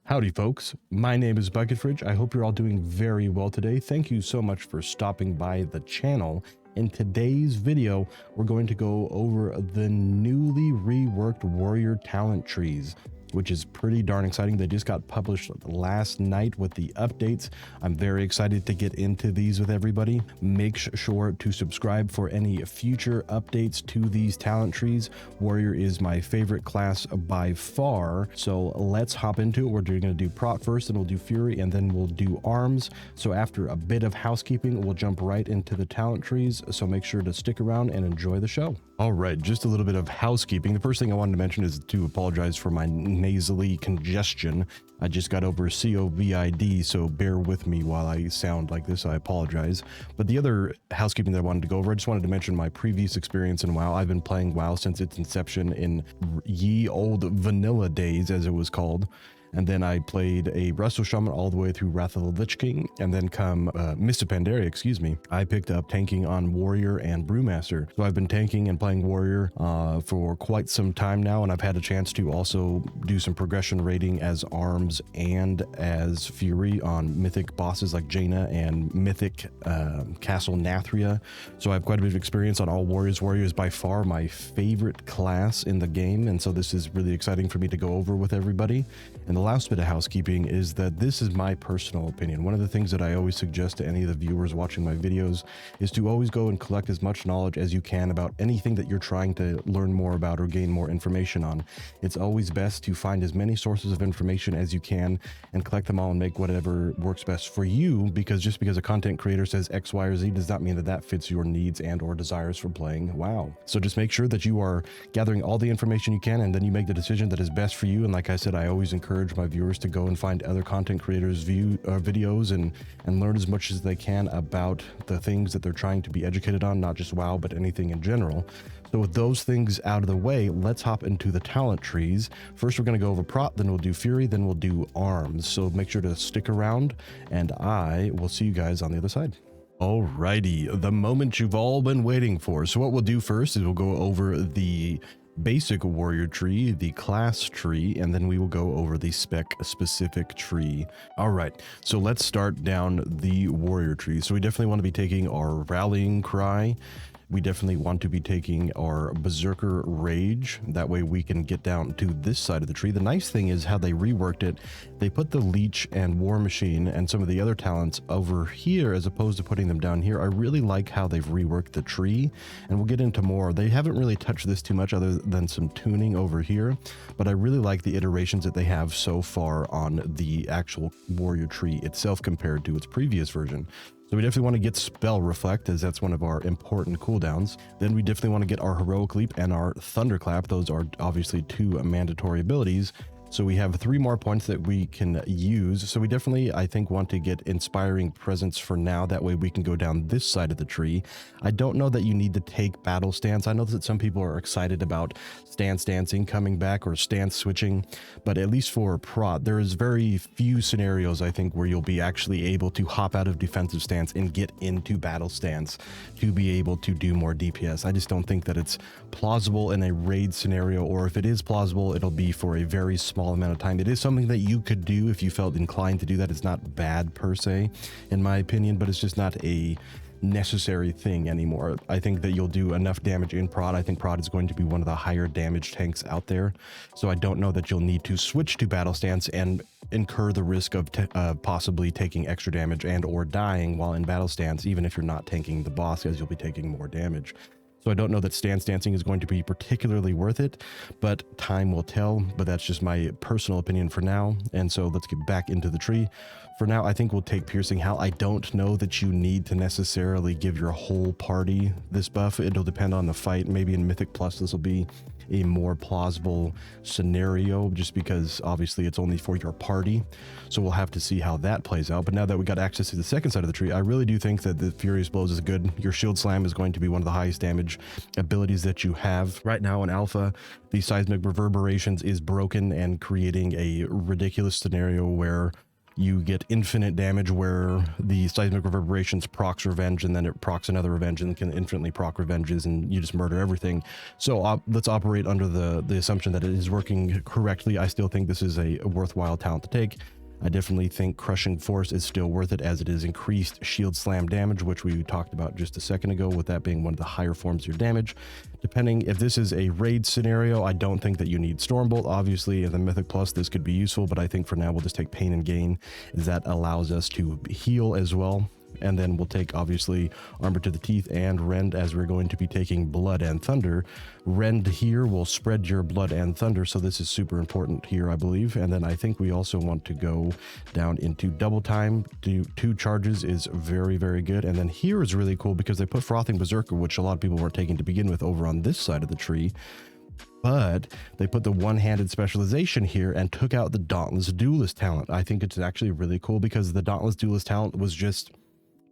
Howdy folks, my name is Bucket Fridge. I hope you're all doing very well today. Thank you so much for stopping by the channel. In today's video, we're going to go over the newly reworked warrior talent trees, which is pretty darn exciting. They just got published last night with the updates. I'm very excited to get into these with everybody. Make sure to subscribe for any future updates to these talent trees. Warrior is my favorite class by far. So let's hop into it. We're going to do Prot first, then we'll do Fury, and then we'll do Arms. So after a bit of housekeeping, we'll jump right into the talent trees. So make sure to stick around and enjoy the show. All right, just a little bit of housekeeping. The first thing I wanted to mention is to apologize for my nasally congestion. I just got over COVID, so bear with me while I sound like this. I apologize. But the other housekeeping that I wanted to go over, I just wanted to mention my previous experience in WoW. I've been playing WoW since its inception in ye old vanilla days, as it was called. And then I played a Resto Shaman all the way through Wrath of the Lich King, and then come Mist of Pandaria, excuse me. I picked up tanking on Warrior and Brewmaster. So I've been tanking and playing Warrior for quite some time now, and I've had a chance to also do some progression raiding as Arms and as Fury on mythic bosses like Jaina and mythic Castle Nathria. So I have quite a bit of experience on all Warriors. Warrior is by far my favorite class in the game, and so this is really exciting for me to go over with everybody. And the last bit of housekeeping is that this is my personal opinion. One of the things that I always suggest to any of the viewers watching my videos is to always go and collect as much knowledge as you can about anything that you're trying to learn more about or gain more information on. It's always best to find as many sources of information as you can and collect them all and make whatever works best for you, because just because a content creator says X, Y, or Z does not mean that that fits your needs and or desires for playing WoW. So just make sure that you are gathering all the information you can, and then you make the decision that is best for you. And like I said, I always encourage my viewers to go and find other content creators videos and learn as much as they can about the things that they're trying to be educated on, not just WoW, but anything in general. So with those things out of the way, let's hop into the talent trees. First, we're going to go over Prot, then we'll do Fury, then we'll do Arms. So make sure to stick around, and I will see you guys on the other side. Alrighty, the moment you've all been waiting for. So what we'll do first is we'll go over the basic warrior tree, the class tree, and then we will go over the spec specific tree. All right, so let's start down the warrior tree. So we definitely want to be taking our rallying cry. We definitely want to be taking our Berserker Rage. That way we can get down to this side of the tree. The nice thing is how they reworked it. They put the Leech and War Machine and some of the other talents over here as opposed to putting them down here. I really like how they've reworked the tree, and we'll get into more. They haven't really touched this too much other than some tuning over here, but I really like the iterations that they have so far on the actual warrior tree itself compared to its previous version. So we definitely want to get Spell Reflect, as that's one of our important cooldowns. Then we definitely want to get our Heroic Leap and our Thunderclap. Those are obviously two mandatory abilities. So we have 3 more points that we can use. So we definitely, I think, want to get Inspiring Presence for now. That way we can go down this side of the tree. I don't know that you need to take Battle Stance. I know that some people are excited about stance dancing coming back or stance switching, but at least for Prot, there is very few scenarios, I think, where you'll be actually able to hop out of defensive stance and get into battle stance to be able to do more DPS. I just don't think that it's plausible in a raid scenario, or if it is plausible, it'll be for a very small amount of time. It is something that you could do if you felt inclined to do that. It's not bad per se, in my opinion, but it's just not a necessary thing anymore. I think that you'll do enough damage in Prot. I think Prot is going to be one of the higher damage tanks out there, so I don't know that you'll need to switch to battle stance and incur the risk of possibly taking extra damage and or dying while in battle stance, even if you're not tanking the boss, as you'll be taking more damage. So I don't know that stance dancing is going to be particularly worth it, but time will tell. But that's just my personal opinion for now. And so let's get back into the tree. For now, I think we'll take Piercing Howl. I don't know that you need to necessarily give your whole party this buff. It'll depend on the fight. Maybe in Mythic Plus, this will be a more plausible scenario, just because obviously it's only for your party. So we'll have to see how that plays out. But now that we got access to the second side of the tree, I really do think that the Furious Blows is good. Your Shield Slam is going to be one of the highest damage abilities that you have right now in Alpha. The Seismic Reverberations is broken and creating a ridiculous scenario where You get infinite damage where the seismic reverberations procs revenge, and then it procs another revenge and can infinitely proc revenges, and you just murder everything. So let's operate under the assumption that it is working correctly. I still think this is a worthwhile talent to take. I definitely think Crushing Force is still worth it, as it is increased shield slam damage, which we talked about just a second ago, with that being one of the higher forms of your damage. Depending if this is a raid scenario, I don't think that you need Stormbolt. Obviously, in the Mythic Plus, this could be useful, but I think for now we'll just take Pain and Gain, as that allows us to heal as well. And then we'll take, obviously, Armor to the Teeth and Rend, as we're going to be taking Blood and Thunder. Rend here will spread your Blood and Thunder, so this is super important here, I believe. And then I think we also want to go down into Double Time. Do 2 charges is very, very good. And then here is really cool because they put Frothing Berserker, which a lot of people weren't taking to begin with, over on this side of the tree. But they put the one-handed specialization here and took out the Dauntless Duelist talent. I think it's actually really cool because the Dauntless Duelist talent was just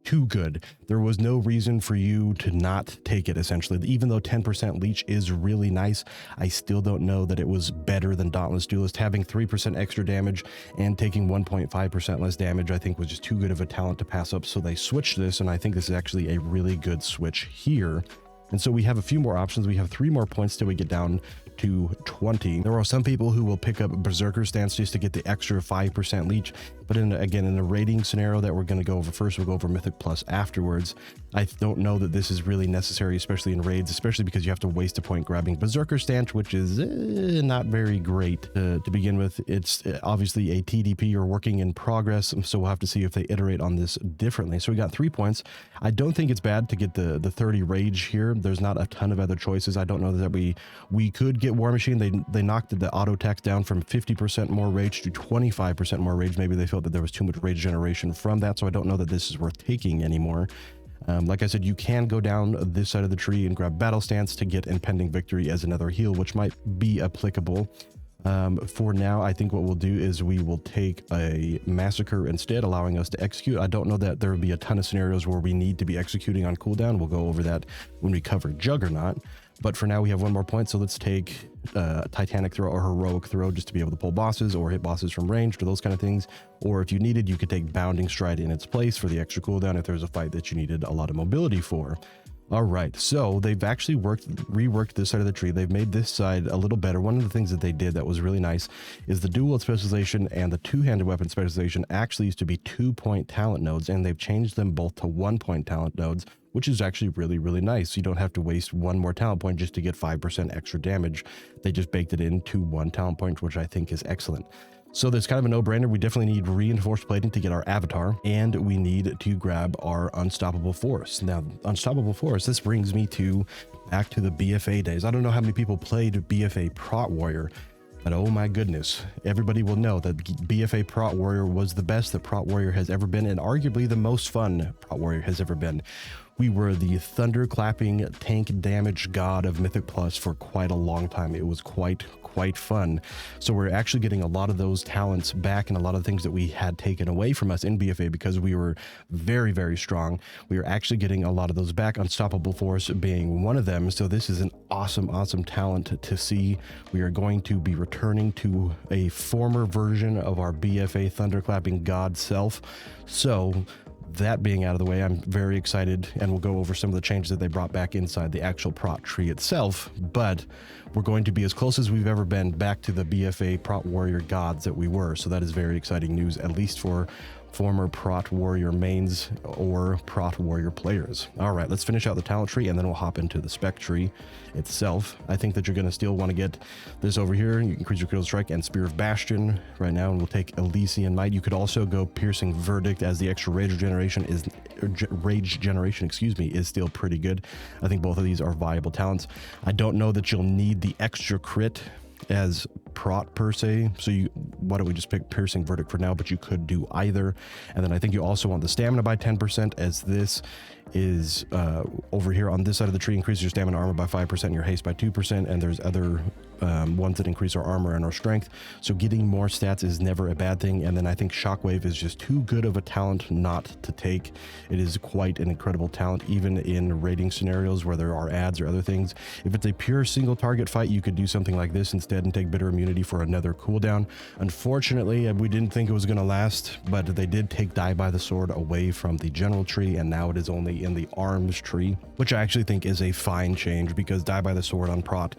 too good. There was no reason for you to not take it, essentially. Even though 10% leech is really nice, I still don't know that it was better than Dauntless Duelist. Having 3% extra damage and taking 1.5% less damage, I think was just too good of a talent to pass up. So they switched this, and I think this is actually a really good switch here. And so we have a few more options. We have 3 more points till we get down to 20. There are some people who will pick up Berserker Stance just to get the extra 5% leech, but again, in a raiding scenario that we're going to go over first, we'll go over Mythic Plus afterwards. I don't know that this is really necessary, especially in raids, especially because you have to waste a point grabbing Berserker Stance, which is not very great to begin with. It's obviously a TDP or working in progress, so we'll have to see if they iterate on this differently. So we got 3 points. I don't think it's bad to get the 30 rage here. There's not a ton of other choices. I don't know that we could get War Machine. They knocked the auto tax down from 50% more rage to 25% more rage. Maybe they felt that there was too much rage generation from that, so I don't know that this is worth taking anymore. Like I said, you can go down this side of the tree and grab Battle Stance to get Impending Victory as another heal, which might be applicable. For now, I think what we'll do is we will take a Massacre instead, allowing us to execute. I don't know that there will be a ton of scenarios where we need to be executing on cooldown. We'll go over that when we cover Juggernaut. But for now, we have 1 more point, so let's take Titanic Throw or Heroic Throw just to be able to pull bosses or hit bosses from range or those kind of things. Or if you needed, you could take Bounding Stride in its place for the extra cooldown if there's a fight that you needed a lot of mobility for. All right, so they've actually reworked this side of the tree. They've made this side a little better. One of the things that they did that was really nice is the dual specialization and the 2-handed weapon specialization actually used to be 2-point talent nodes, and they've changed them both to 1-point talent nodes, which is actually really, really nice. You don't have to waste 1 more talent point just to get 5% extra damage. They just baked it into 1 talent point, which I think is excellent. So there's kind of a no-brainer. We definitely need reinforced plating to get our avatar, and we need to grab our Unstoppable Force. Now, Unstoppable Force, this brings me back to the BFA days. I don't know how many people played BFA Prot Warrior, but oh my goodness, everybody will know that BFA Prot Warrior was the best that Prot Warrior has ever been, and arguably the most fun Prot Warrior has ever been. We were the thunderclapping tank damage god of Mythic Plus for quite a long time. It was quite fun. So we're actually getting a lot of those talents back and a lot of things that we had taken away from us in BFA because we were very, very strong. We are actually getting a lot of those back, Unstoppable Force being one of them. So this is an awesome talent to see. We are going to be returning to a former version of our BFA thunderclapping god self. So that being out of the way, I'm very excited, and we'll go over some of the changes that they brought back inside the actual Prot tree itself, but we're going to be as close as we've ever been back to the BFA Prot Warrior gods that we were. So that is very exciting news, at least for former Prot Warrior mains or Prot Warrior players. All right, let's finish out the talent tree, and then we'll hop into the spec tree itself. I think that you're going to still want to get this over here. You can increase your critical strike and Spear of Bastion right now, and we'll take Elysian Might. You could also go Piercing Verdict, as the extra rage generation is still pretty good. I think both of these are viable talents. I don't know that you'll need the extra crit as Prot per se, so why don't we just pick Piercing Verdict for now, but you could do either. And then I think you also want the stamina by 10%, as this is over here on this side of the tree, increases your stamina armor by 5% and your haste by 2%, and there's other ones that increase our armor and our strength, so getting more stats is never a bad thing. And then I think Shockwave is just too good of a talent not to take. It is quite an incredible talent, even in raiding scenarios where there are ads or other things. If it's a pure single target fight, you could do something like this instead and take Bitter Immunity immunity for another cooldown. Unfortunately, we didn't think it was going to last, but they did take Die by the Sword away from the general tree, and now it is only in the arms tree, which I actually think is a fine change, because Die by the Sword on Prot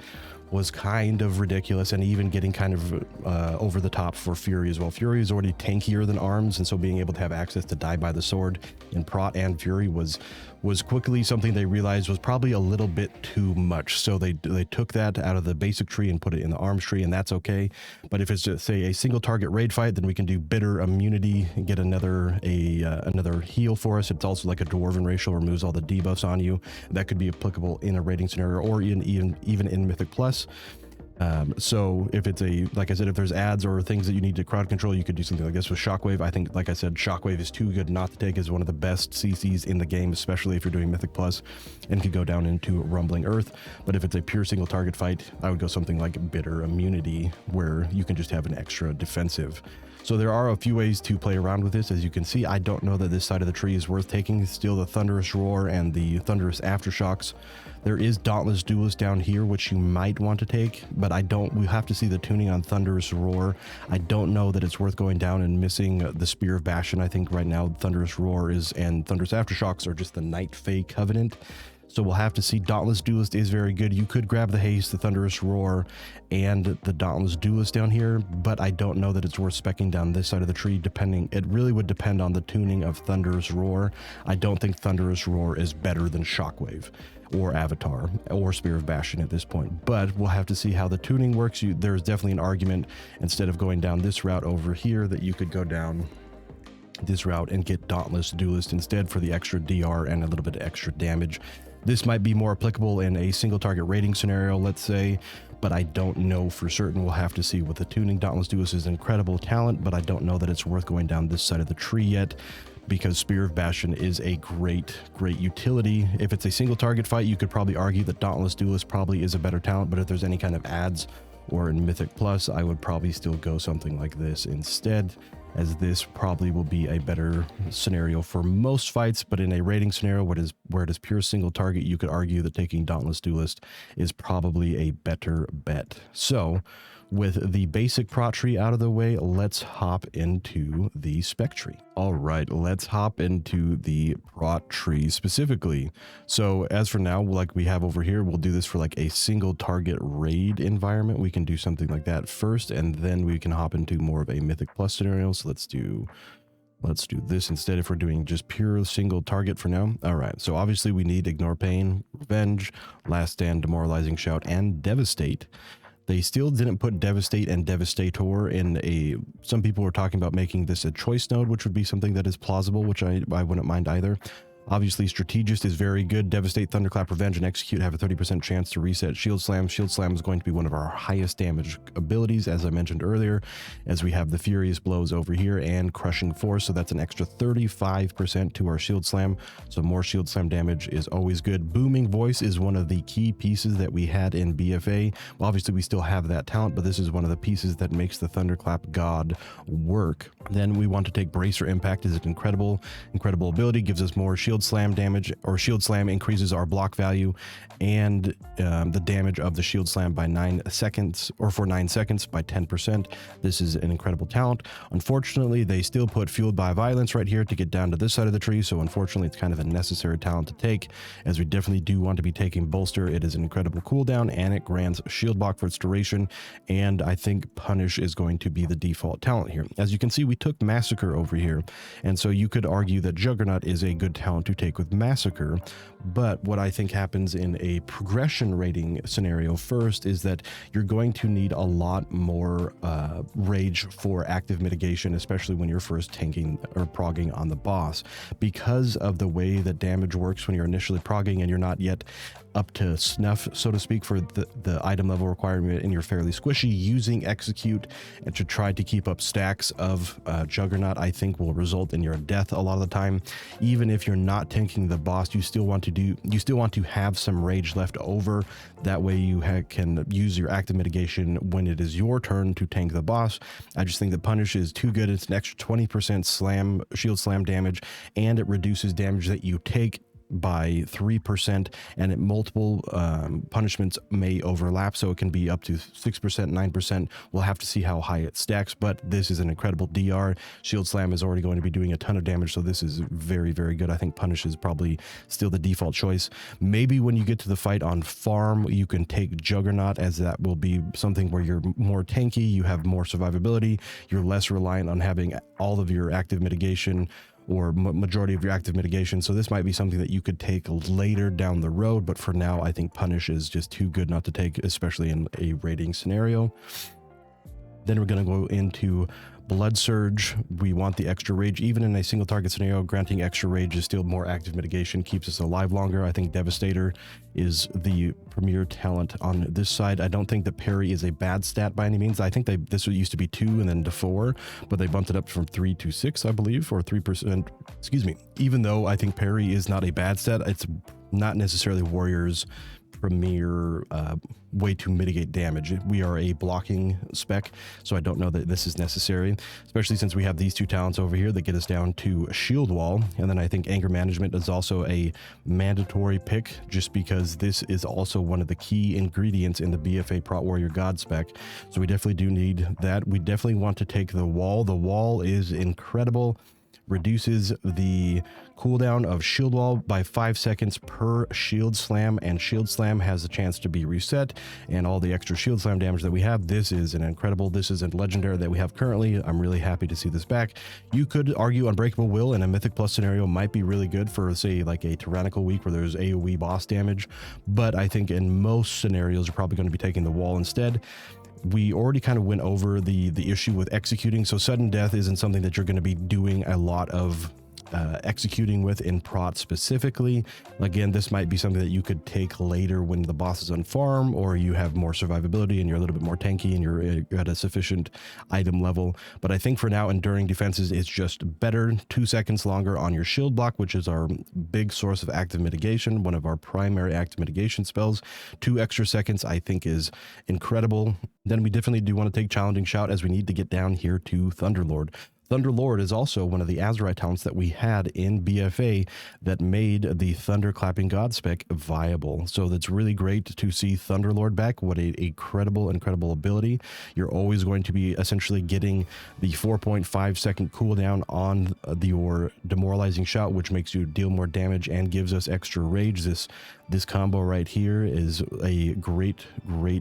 was kind of ridiculous, and even getting kind of over the top for Fury as well. Fury is already tankier than arms, and so being able to have access to Die by the Sword in Prot and Fury was quickly something they realized was probably a little bit too much. So they took that out of the basic tree and put it in the arms tree, and that's okay. But if it's just, say, a single target raid fight, then we can do Bitter Immunity and get another heal for us. It's also like a Dwarven Racial, removes all the debuffs on you. That could be applicable in a raiding scenario, or even in Mythic Plus. So if it's like I said, if there's ads or things that you need to crowd control, you could do something like this with Shockwave. I think, like I said, Shockwave is too good not to take, as one of the best CCs in the game, especially if you're doing Mythic Plus, and could go down into Rumbling Earth. But if it's a pure single target fight, I would go something like Bitter Immunity, where you can just have an extra defensive. So there are a few ways to play around with this. As you can see, I don't know that this side of the tree is worth taking. Still the Thunderous Roar and the Thunderous Aftershocks. There is Dauntless Duelist down here, which you might want to take, but we have to see the tuning on Thunderous Roar. I don't know that it's worth going down and missing the Spear of Bastion. I think right now Thunderous Roar and Thunderous Aftershocks are just the Night Fae Covenant. So we'll have to see. Dauntless Duelist is very good. You could grab the Haste, the Thunderous Roar, and the Dauntless Duelist down here, but I don't know that it's worth speccing down this side of the tree, it really would depend on the tuning of Thunderous Roar. I don't think Thunderous Roar is better than Shockwave or Avatar or Spear of Bastion at this point, but we'll have to see how the tuning works. There's definitely an argument, instead of going down this route over here, that you could go down this route and get Dauntless Duelist instead for the extra DR and a little bit of extra damage. This might be more applicable in a single target raiding scenario, let's say, but I don't know for certain. We'll have to see with the tuning. Dauntless Duelist is incredible talent, but I don't know that it's worth going down this side of the tree yet, because Spear of Bastion is a great utility. If it's a single target fight, you could probably argue that Dauntless Duelist probably is a better talent, but if there's any kind of ads or in Mythic Plus, I would probably still go something like this instead, as this probably will be a better scenario for most fights. But in a raiding scenario where it is pure single target, you could argue that taking Dauntless Duelist is probably a better bet. So with the basic Prot tree out of the way, let's hop into the Spec tree. All right, let's hop into the Prot tree specifically. So as for now, like we have over here, we'll do this for like a single target raid environment. We can do something like that first, and then we can hop into more of a Mythic Plus scenario. So let's do this instead, if we're doing just pure single target for now. All right, so obviously we need Ignore Pain, Revenge, Last Stand, Demoralizing Shout, and Devastate. They still didn't put Devastate and Devastator in some people were talking about making this a choice node, which would be something that is plausible, which I wouldn't mind either. Obviously, Strategist is very good. Devastate, Thunderclap, Revenge, and Execute have a 30% chance to reset Shield Slam. Shield Slam is going to be one of our highest damage abilities, as I mentioned earlier, as we have the Furious Blows over here and Crushing Force, so that's an extra 35% to our Shield Slam, so more Shield Slam damage is always good. Booming Voice is one of the key pieces that we had in BFA. Well, obviously, we still have that talent, but this is one of the pieces that makes the Thunderclap God work. Then we want to take Bracer Impact. Is an incredible ability, gives us more Shield Slam damage, or Shield Slam increases our block value and the damage of the Shield Slam by 9 seconds, or for 9 seconds by 10%. This is an incredible talent. Unfortunately, they still put Fueled by Violence right here to get down to this side of the tree, so unfortunately it's kind of a necessary talent to take, as we definitely do want to be taking Bolster. It is an incredible cooldown, and it grants shield block for its duration, and I think Punish is going to be the default talent here. As you can see, we took Massacre over here, and so you could argue that Juggernaut is a good talent to take with Massacre, but what I think happens in a progression rating scenario first is that you're going to need a lot more rage for active mitigation, especially when you're first tanking or progging on the boss, because of the way that damage works when you're initially progging and you're not yet up to snuff, so to speak, for the item level requirement, and you're fairly squishy. Using Execute and to try to keep up stacks of Juggernaut, I think, will result in your death a lot of the time. Even if you're not tanking the boss, you still want to have some rage left over. That way you can use your active mitigation when it is your turn to tank the boss. I just think that Punish is too good. It's an extra 20% shield slam damage, and it reduces damage that you take by 3%, and multiple punishments may overlap, so it can be up to 6%, 9%. We'll have to see how high it stacks, but this is an incredible DR. Shield Slam is already going to be doing a ton of damage, so this is very, very good. I think Punish is probably still the default choice. Maybe when you get to the fight on farm, you can take Juggernaut, as that will be something where you're more tanky, you have more survivability, you're less reliant on having all of your active mitigation or majority of your active mitigation. So this might be something that you could take later down the road, but for now I think Punish is just too good not to take, especially in a raiding scenario. Then we're going to go into Blood Surge. We want the extra rage. Even in a single target scenario, granting extra rage is still more active mitigation, keeps us alive longer. I think Devastator is the premier talent on this side. I don't think that parry is a bad stat by any means. I think this used to be 2 and then to 4, but they bumped it up from 3 to 6, I believe, or 3%. Excuse me. Even though I think parry is not a bad stat, it's not necessarily Warrior's premier way to mitigate damage. We are a blocking spec, so I don't know that this is necessary, especially since we have these two talents over here that get us down to shield wall. And then I think anger management is also a mandatory pick, just because this is also one of the key ingredients in the BFA Prot Warrior God spec. So we definitely do need that. We definitely want to take the wall. The wall is incredible. Reduces the cooldown of shield wall by 5 seconds per shield slam, and shield slam has a chance to be reset, and all the extra shield slam damage that we have. This is an incredible, this is a legendary that we have currently. I'm really happy to see this back. You could argue Unbreakable Will in a Mythic Plus scenario might be really good for, say, like a Tyrannical week where there's AoE boss damage, but I think in most scenarios you're probably going to be taking the wall instead. We already kind of went over the issue with executing, so sudden death isn't something that you're going to be doing a lot of executing with in Prot specifically. Again, this might be something that you could take later when the boss is on farm, or you have more survivability and you're a little bit more tanky and you're at a sufficient item level. But I think for now, enduring defenses is just better. 2 seconds longer on your shield block, which is our big source of active mitigation, one of our primary active mitigation spells. 2 extra seconds I think is incredible. Then we definitely do want to take Challenging Shout, as we need to get down here to Thunderlord. Thunderlord is also one of the Azurite talents that we had in BFA that made the Thunder Clapping God spec viable. So that's really great to see Thunderlord back. What a incredible ability. You're always going to be essentially getting the 4.5 second cooldown on your Demoralizing Shout, which makes you deal more damage and gives us extra rage. This combo right here is a great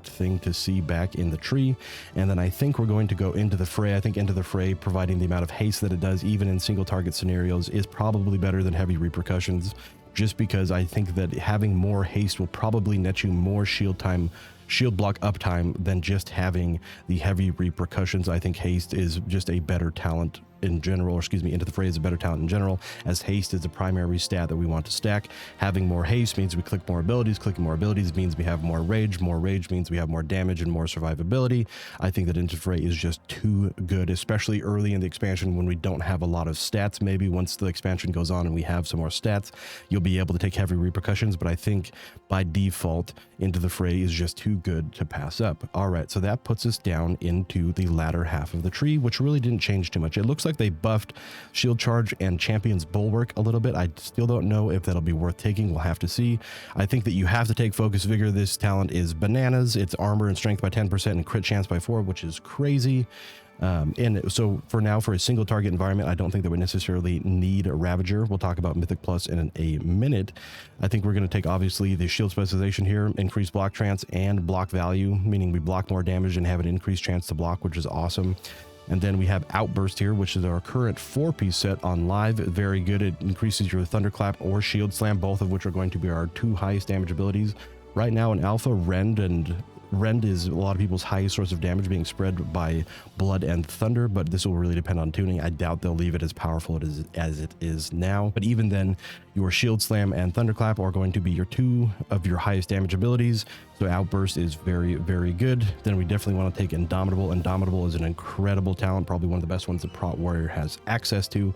thing to see back in the tree. And then I think we're going to go into the fray. I think into the fray, providing the amount of haste that it does, even in single target scenarios, is probably better than heavy repercussions, just because I think that having more haste will probably net you more shield block uptime than just having the heavy repercussions. I think haste is just a better talent in general, or excuse me, into the fray is a better talent in general, as haste is the primary stat that we want to stack. Having more haste means we click more abilities. Clicking more abilities means we have more rage. More rage means we have more damage and more survivability. I think that into fray is just too good, especially early in the expansion when we don't have a lot of stats. Maybe once the expansion goes on and we have some more stats, you'll be able to take heavy repercussions, but I think by default into the fray is just too good to pass up. All right, so that puts us down into the latter half of the tree, which really didn't change too much. It looks like they buffed Shield Charge and Champion's Bulwark a little bit. I still don't know if that'll be worth taking. We'll have to see. I think that you have to take Focus Vigor. This talent is bananas. It's armor and strength by 10% and crit chance by 4, which is crazy. And so for now, for a single target environment, I don't think that we necessarily need a Ravager. We'll talk about Mythic Plus in a minute. I think we're going to take obviously the shield specialization here, increase block chance and block value, meaning we block more damage and have an increased chance to block, which is awesome. And then we have Outburst here, which is our current 4-piece set on live. Very good. It increases your Thunderclap or Shield Slam, both of which are going to be our 2 highest damage abilities. Right now in Alpha, Rend is a lot of people's highest source of damage, being spread by Blood and Thunder, but this will really depend on tuning. I doubt they'll leave it as powerful as it is now. But even then, your Shield Slam and Thunderclap are going to be your 2 of your highest damage abilities. So Outburst is very, very good. Then we definitely want to take Indomitable. Indomitable is an incredible talent, probably one of the best ones that Prot Warrior has access to.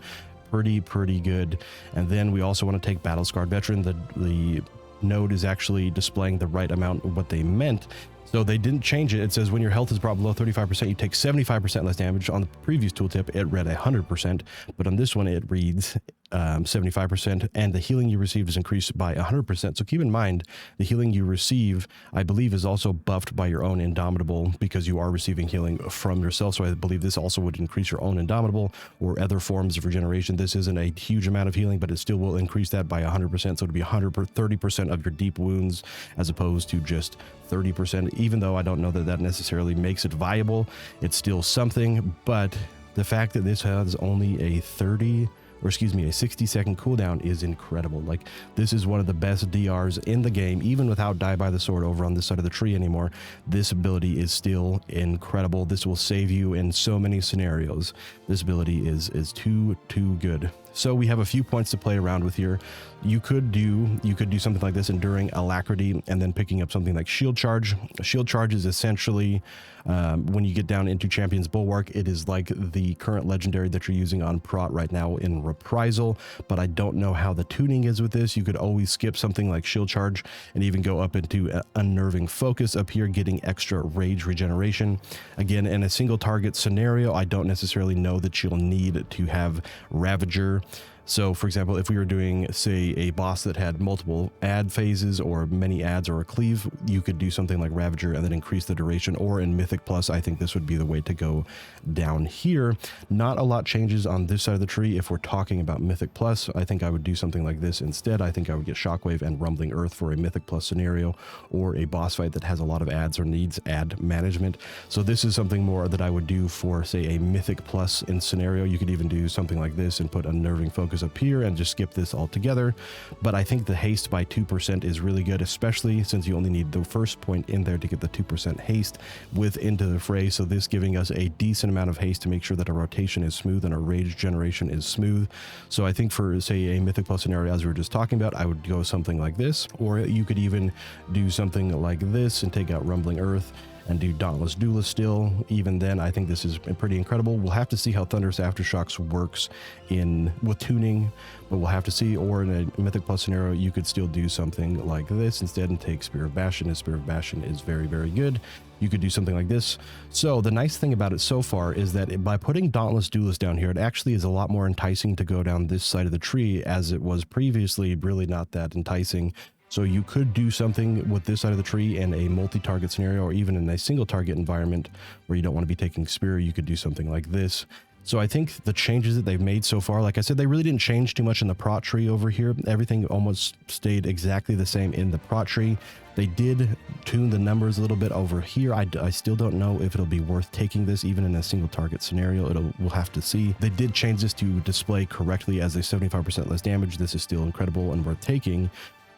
Pretty good. And then we also want to take Battle Scarred Veteran. The node is actually displaying the right amount of what they meant. So they didn't change it. It says when your health is brought below 35%, you take 75% less damage. On the previous tooltip, it read 100%, but on this one, it reads 75%, and the healing you receive is increased by 100%. So keep in mind, the healing you receive, I believe, is also buffed by your own Indomitable, because you are receiving healing from yourself. So I believe this also would increase your own Indomitable or other forms of regeneration. This isn't a huge amount of healing, but it still will increase that by 100%. So it'll be 30% of your deep wounds, as opposed to just 30%. Even though I don't know that that necessarily makes it viable, it's still something. But the fact that this has only a 60-second cooldown is incredible. Like, this is one of the best DRs in the game, even without Die by the Sword over on this side of the tree anymore. This ability is still incredible. This will save you in so many scenarios. This ability is too good. So we have a few points to play around with here. You could do something like this, Enduring Alacrity, and then picking up something like Shield Charge. Shield Charge is essentially, when you get down into Champion's Bulwark, it is like the current legendary that you're using on Prot right now in Reprisal, but I don't know how the tuning is with this. You could always skip something like Shield Charge and even go up into Unnerving Focus up here, getting extra rage regeneration. Again, in a single target scenario, I don't necessarily know that you'll need to have Ravager. So, for example, if we were doing, say, a boss that had multiple add phases or many adds or a cleave, you could do something like Ravager and then increase the duration. Or in Mythic Plus, I think this would be the way to go down here. Not a lot changes on this side of the tree. If we're talking about Mythic Plus, I think I would do something like this instead. I think I would get Shockwave and Rumbling Earth for a Mythic Plus scenario, or a boss fight that has a lot of adds or needs add management. So this is something more that I would do for, say, a Mythic Plus in scenario. You could even do something like this and put Unnerving Focus up here and just skip this altogether. But I think the haste by 2% is really good, especially since you only need the first point in there to get the 2% haste with Into the Fray. So this giving us a decent amount of haste to make sure that our rotation is smooth and our rage generation is smooth. So I think for, say, a Mythic Plus scenario, as we were just talking about, I would go something like this, or you could even do something like this and take out Rumbling Earth and do Dauntless Duelist still. Even then, I think this is pretty incredible. We'll have to see how Thunderous Aftershocks works with tuning, but we'll have to see. Or in a Mythic Plus scenario, you could still do something like this instead and take Spear of Bastion, and Spear of Bastion is very, very good. You could do something like this. So the nice thing about it so far is that by putting Dauntless Duelist down here, it actually is a lot more enticing to go down this side of the tree, as it was previously really not that enticing. So you could do something with this side of the tree in a multi-target scenario, or even in a single target environment where you don't want to be taking Spear. You could do something like this. So I think the changes that they've made so far, like I said, they really didn't change too much in the Prot tree over here. Everything almost stayed exactly the same in the Prot tree. They did tune the numbers a little bit over here. I still don't know if it'll be worth taking this even in a single target scenario. We'll have to see. They did change this to display correctly as a 75% less damage. This is still incredible and worth taking.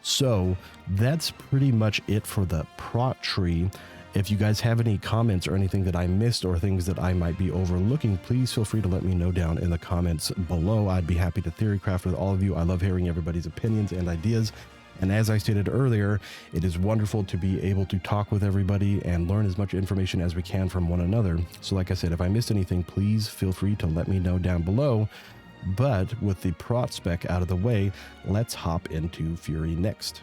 So that's pretty much it for the Prot tree. If you guys have any comments or anything that I missed or things that I might be overlooking, please feel free to let me know down in the comments below. I'd be happy to theorycraft with all of you. I love hearing everybody's opinions and ideas. And as I stated earlier, it is wonderful to be able to talk with everybody and learn as much information as we can from one another. So like I said, if I missed anything, please feel free to let me know down below. But with the Prot spec out of the way, let's hop into Fury next.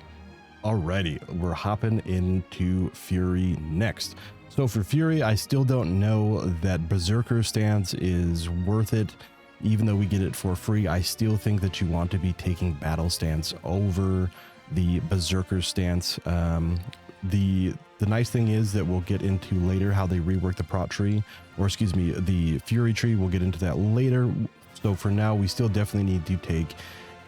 Alrighty, we're hopping into Fury next. So for Fury, I still don't know that Berserker stance is worth it. Even though we get it for free, I still think that you want to be taking Battle stance over the Berserker stance. The nice thing is that we'll get into later how they rework the Prot tree, or excuse me, the Fury tree. We'll get into that later. So for now, we still definitely need to take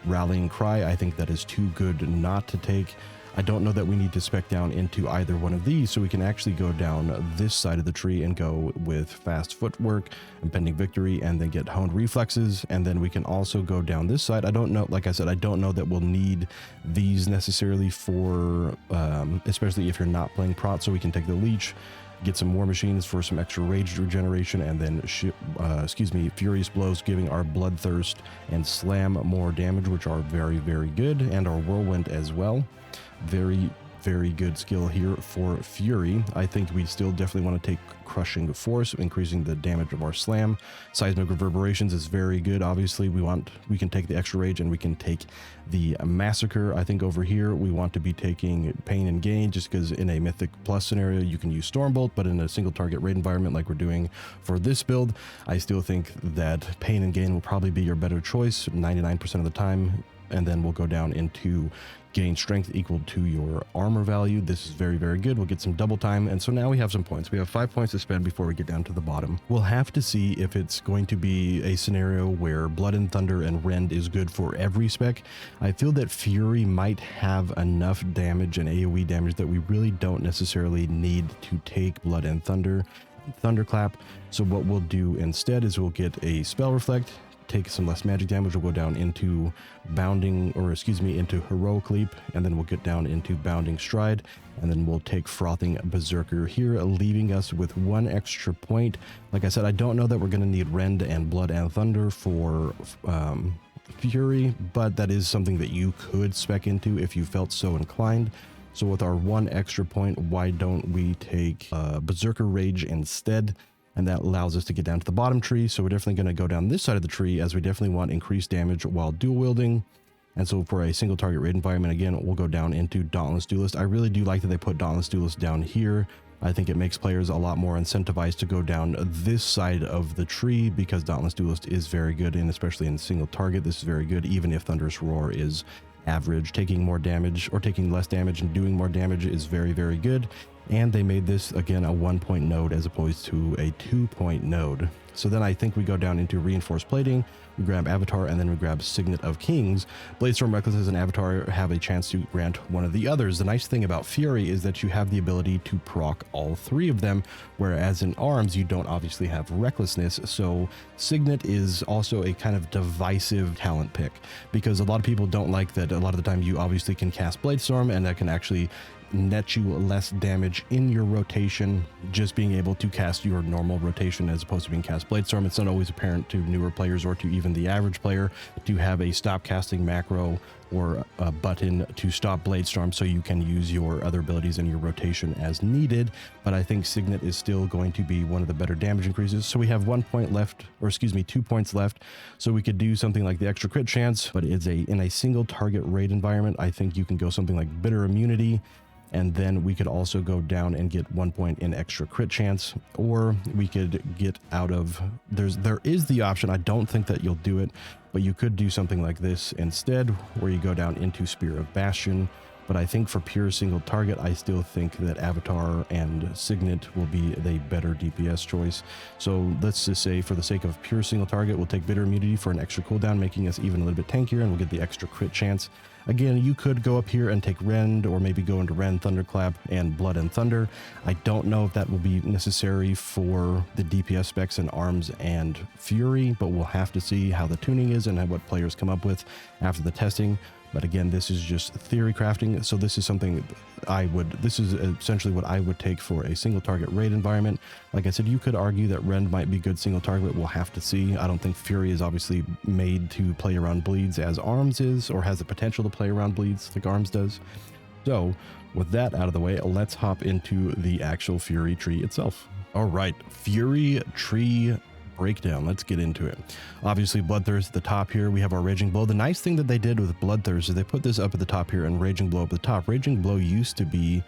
Rallying Cry. I think that is too good not to take. I don't know that we need to spec down into either one of these, so we can actually go down this side of the tree and go with Fast Footwork, Impending Victory, and then get Honed Reflexes. And then we can also go down this side. I don't know, like I said, I don't know that we'll need these necessarily for, especially if you're not playing Prot, so we can take the Leech, get some War Machines for some extra rage regeneration, and then Furious Blows, giving our Bloodthirst and Slam more damage, which are very, very good, and our Whirlwind as well. Very, very good skill here for Fury. I think we still definitely want to take Crushing Force, increasing the damage of our slam. Seismic Reverberations is very good. Obviously, we can take the extra rage and we can take the Massacre. I think over here we want to be taking Pain and Gain, just because in a Mythic Plus scenario you can use Stormbolt, but in a single target raid environment like we're doing for this build, I still think that Pain and Gain will probably be your better choice 99% of the time. And then we'll go down into gain strength equal to your armor value. This is very, very good. We'll get some double time. And so now we have some points. We have 5 points to spend before we get down to the bottom. We'll have to see if it's going to be a scenario where Blood and Thunder and Rend is good for every spec. I feel that Fury might have enough damage and AoE damage that we really don't necessarily need to take Blood and Thunderclap. So what we'll do instead is we'll get a Spell Reflect, take some less magic damage. We'll go down into into Heroic Leap, and then we'll get down into Bounding Stride, and then we'll take Frothing Berserker here, leaving us with 1 extra point. Like I said, I don't know that we're going to need Rend and Blood and Thunder for Fury, but that is something that you could spec into if you felt so inclined. So with our 1 extra point, why don't we take Berserker Rage instead? And that allows us to get down to the bottom tree. So we're definitely going to go down this side of the tree, as we definitely want increased damage while dual wielding. And so for a single target raid environment, again, we'll go down into Dauntless Duelist. I really do like that they put Dauntless Duelist down here. I think it makes players a lot more incentivized to go down this side of the tree, because Dauntless Duelist is very good, and especially in single target, this is very good, even if Thunderous Roar is average. Taking more damage or taking less damage and doing more damage is very, very good. And they made this, again, a 1-point node as opposed to a 2-point node. So then I think we go down into Reinforced Plating, we grab Avatar, and then we grab Signet of Kings. Bladestorm, Recklessness, and Avatar have a chance to grant one of the others. The nice thing about Fury is that you have the ability to proc all 3 of them, whereas in Arms you don't obviously have Recklessness. So Signet is also a kind of divisive talent pick, because a lot of people don't like that. A lot of the time you obviously can cast Bladestorm, and that can actually net you less damage in your rotation, just being able to cast your normal rotation as opposed to being cast Bladestorm. It's not always apparent to newer players or to even the average player to have a stop casting macro or a button to stop Bladestorm, so you can use your other abilities in your rotation as needed. But I think Signet is still going to be one of the better damage increases. So we have 1 point left, or excuse me, 2 points left. So we could do something like the extra crit chance, but it's in a single target raid environment. I think you can go something like Bitter Immunity, and then we could also go down and get 1 point in extra crit chance, or we could get out of, there is the option, I don't think that you'll do it, but you could do something like this instead, where you go down into Spear of Bastion. But I think for pure single target, I still think that Avatar and Signet will be the better DPS choice. So let's just say, for the sake of pure single target, we'll take Bitter Immunity for an extra cooldown, making us even a little bit tankier, and we'll get the extra crit chance. Again, you could go up here and take Rend, or maybe go into Rend, Thunderclap, and Blood and Thunder. I don't know if that will be necessary for the DPS specs in Arms and Fury, but we'll have to see how the tuning is and what players come up with after the testing. But again, this is just theory crafting. So this is something this is essentially what I would take for a single target raid environment. Like I said, you could argue that Rend might be good single target. We'll have to see. I don't think Fury is obviously made to play around bleeds as Arms is, or has the potential to play around bleeds like Arms does. So with that out of the way, let's hop into the actual Fury tree itself. All right, Fury tree breakdown. Let's get into it. Obviously, Bloodthirst at the top here. We have our Raging Blow. The nice thing that they did with Bloodthirst is they put this up at the top here and Raging Blow up at the top. Raging Blow used to be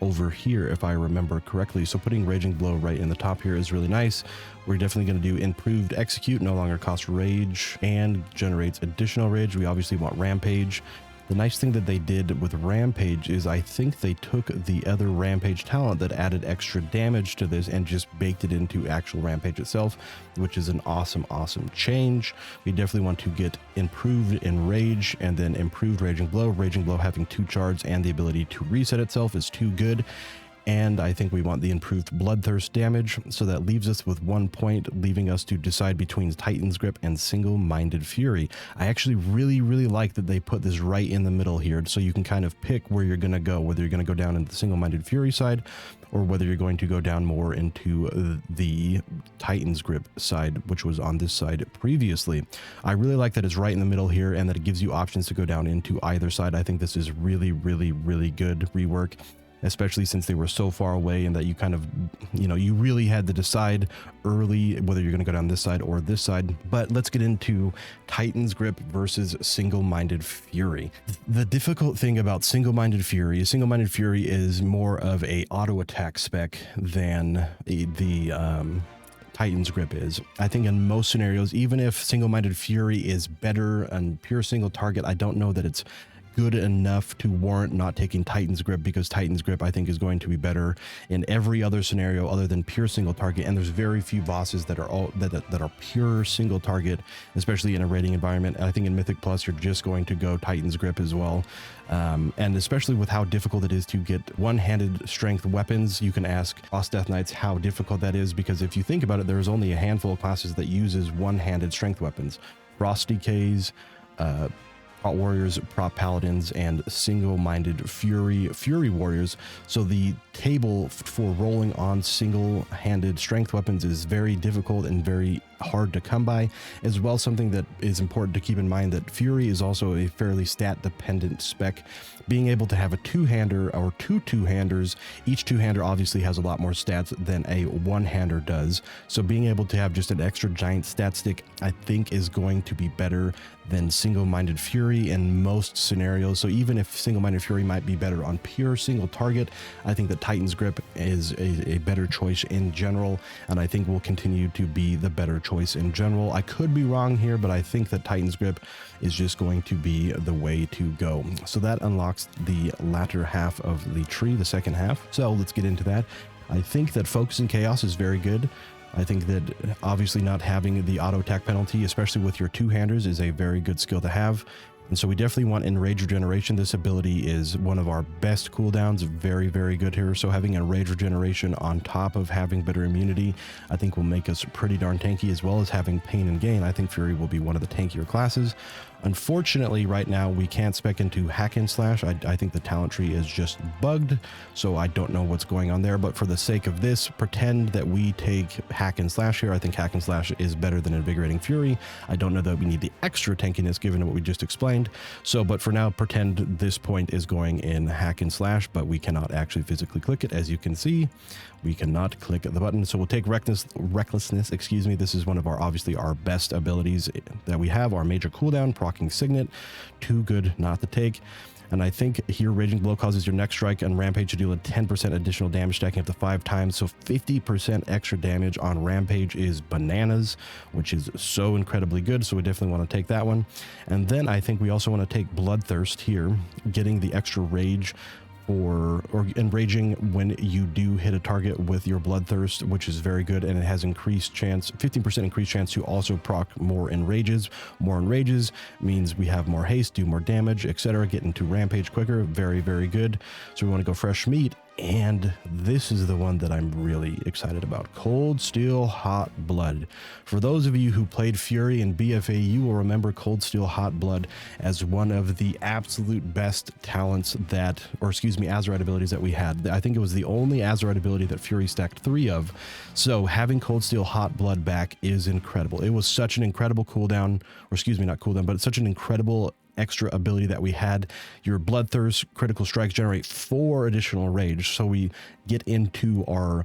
over here, if I remember correctly. So putting Raging Blow right in the top here is really nice. We're definitely going to do Improved Execute, no longer costs Rage and generates additional Rage. We obviously want Rampage. The nice thing that they did with Rampage is I think they took the other Rampage talent that added extra damage to this and just baked it into actual Rampage itself, which is an awesome, awesome change. We definitely want to get Improved in Rage and then Improved Raging Blow. Raging Blow having 2 charges and the ability to reset itself is too good. and I think we want the improved bloodthirst damage. So that leaves us with 1 point, leaving us to decide between Titan's Grip and Single-Minded Fury. I actually really like that they put this right in the middle here, so you can kind of pick where you're going to go, whether you're going to go down into the Single-Minded Fury side or whether you're going to go down more into the Titan's Grip side, which was on this side previously. I really like that it's right in the middle here and that it gives you options to go down into either side. I think this is really good rework, especially since they were so far away and that you kind of, you really had to decide early whether you're going to go down this side or this side. But let's get into Titan's Grip versus Single-Minded Fury. The difficult thing about Single-Minded Fury is more of a auto attack spec than the Titan's Grip is. I think in most scenarios, even if Single-Minded Fury is better and pure single target, I don't know that it's good enough to warrant not taking Titan's Grip, because Titan's Grip I think is going to be better in every other scenario other than pure single target, and there's very few bosses that are that are pure single target, especially in a raiding environment. And I think in Mythic Plus you're just going to go Titan's Grip as well, and especially with how difficult it is to get one-handed strength weapons. You can ask Lost Death Knights how difficult that is, because if you think about it, there's only a handful of classes that uses one-handed strength weapons: Frost DKs, Prot Warriors, Prot Paladins, and Single-Minded Fury Warriors. So the table for rolling on single-handed strength weapons is very difficult and very hard to come by. As well, something that is important to keep in mind, that Fury is also a fairly stat-dependent spec. Being able to have a two-hander or two two-handers, each two-hander obviously has a lot more stats than a one-hander does. So being able to have just an extra giant stat stick, I think, is going to be better than Single-Minded Fury in most scenarios. So even if Single-Minded Fury might be better on pure single target, I think that Titan's Grip is a better choice in general, and I think will continue to be the better choice in general. I could be wrong here, but I think that Titan's Grip is just going to be the way to go. So that unlocks the latter half of the tree, the second half. So let's get into that. I think that Focus and Chaos is very good. I think that obviously not having the auto attack penalty, especially with your two-handers, is a very good skill to have. And so we definitely want Enrage Regeneration. This ability is one of our best cooldowns, very good here. So having Enrage Regeneration on top of having better immunity, I think will make us pretty darn tanky, as well as having Pain and Gain. I think Fury will be one of the tankier classes. Unfortunately, right now we can't spec into Hack and Slash. I think the talent tree is just bugged, so I don't know what's going on there. But for the sake of this, pretend that we take Hack and Slash here. I think Hack and Slash is better than Invigorating Fury. I don't know that we need the extra tankiness given what we just explained. So, but for now, pretend this point is going in Hack and Slash, but we cannot actually physically click it. As you can see, we cannot click the button. So we'll take Recklessness, excuse me. This is one of our, obviously, our best abilities that we have. Our major cooldown, Procking Signet, too good not to take. And I think here Raging Blow causes your next strike and Rampage to deal a 10% additional damage, stacking up to 5 times. So 50% extra damage on Rampage is bananas, which is so incredibly good. So we definitely want to take that one. And then I think we also want to take Bloodthirst here, getting the extra rage or enraging when you do hit a target with your Bloodthirst, which is very good, and it has increased chance, 15% increased chance to also proc more enrages. More enrages means we have more haste, do more damage, etc. Get into Rampage quicker. Very good. So we want to go Fresh Meat. And this is the one that I'm really excited about. Cold Steel Hot Blood. For those of you who played Fury and BFA, you will remember Cold Steel Hot Blood as one of the absolute best talents that, or excuse me, Azerite abilities that we had. I think it was the only Azerite ability that Fury stacked 3 of. So having Cold Steel Hot Blood back is incredible. It was such an incredible cooldown, or excuse me, not cooldown, but it's such an incredible extra ability that we had. Your Bloodthirst critical strikes generate 4 additional rage, so we get into our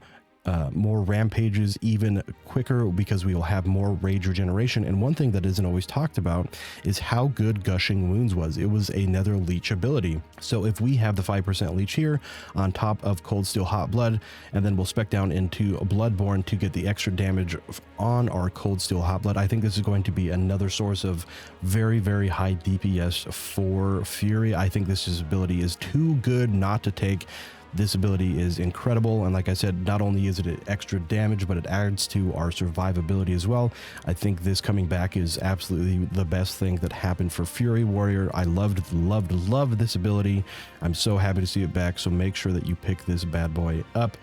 more rampages even quicker because we will have more rage regeneration. And one thing that isn't always talked about is how good Gushing Wounds was. It was another leech ability. So if we have the 5% leech here on top of Cold Steel Hot Blood, and then we'll spec down into Bloodborne to get the extra damage on our Cold Steel Hot Blood, I think this is going to be another source of very high DPS for Fury. I think this ability is too good not to take. This ability is incredible, and like I said, not only is it extra damage, but it adds to our survivability as well. I think this coming back is absolutely the best thing that happened for Fury Warrior. I loved this ability. I'm so happy to see it back, so make sure that you pick this bad boy up.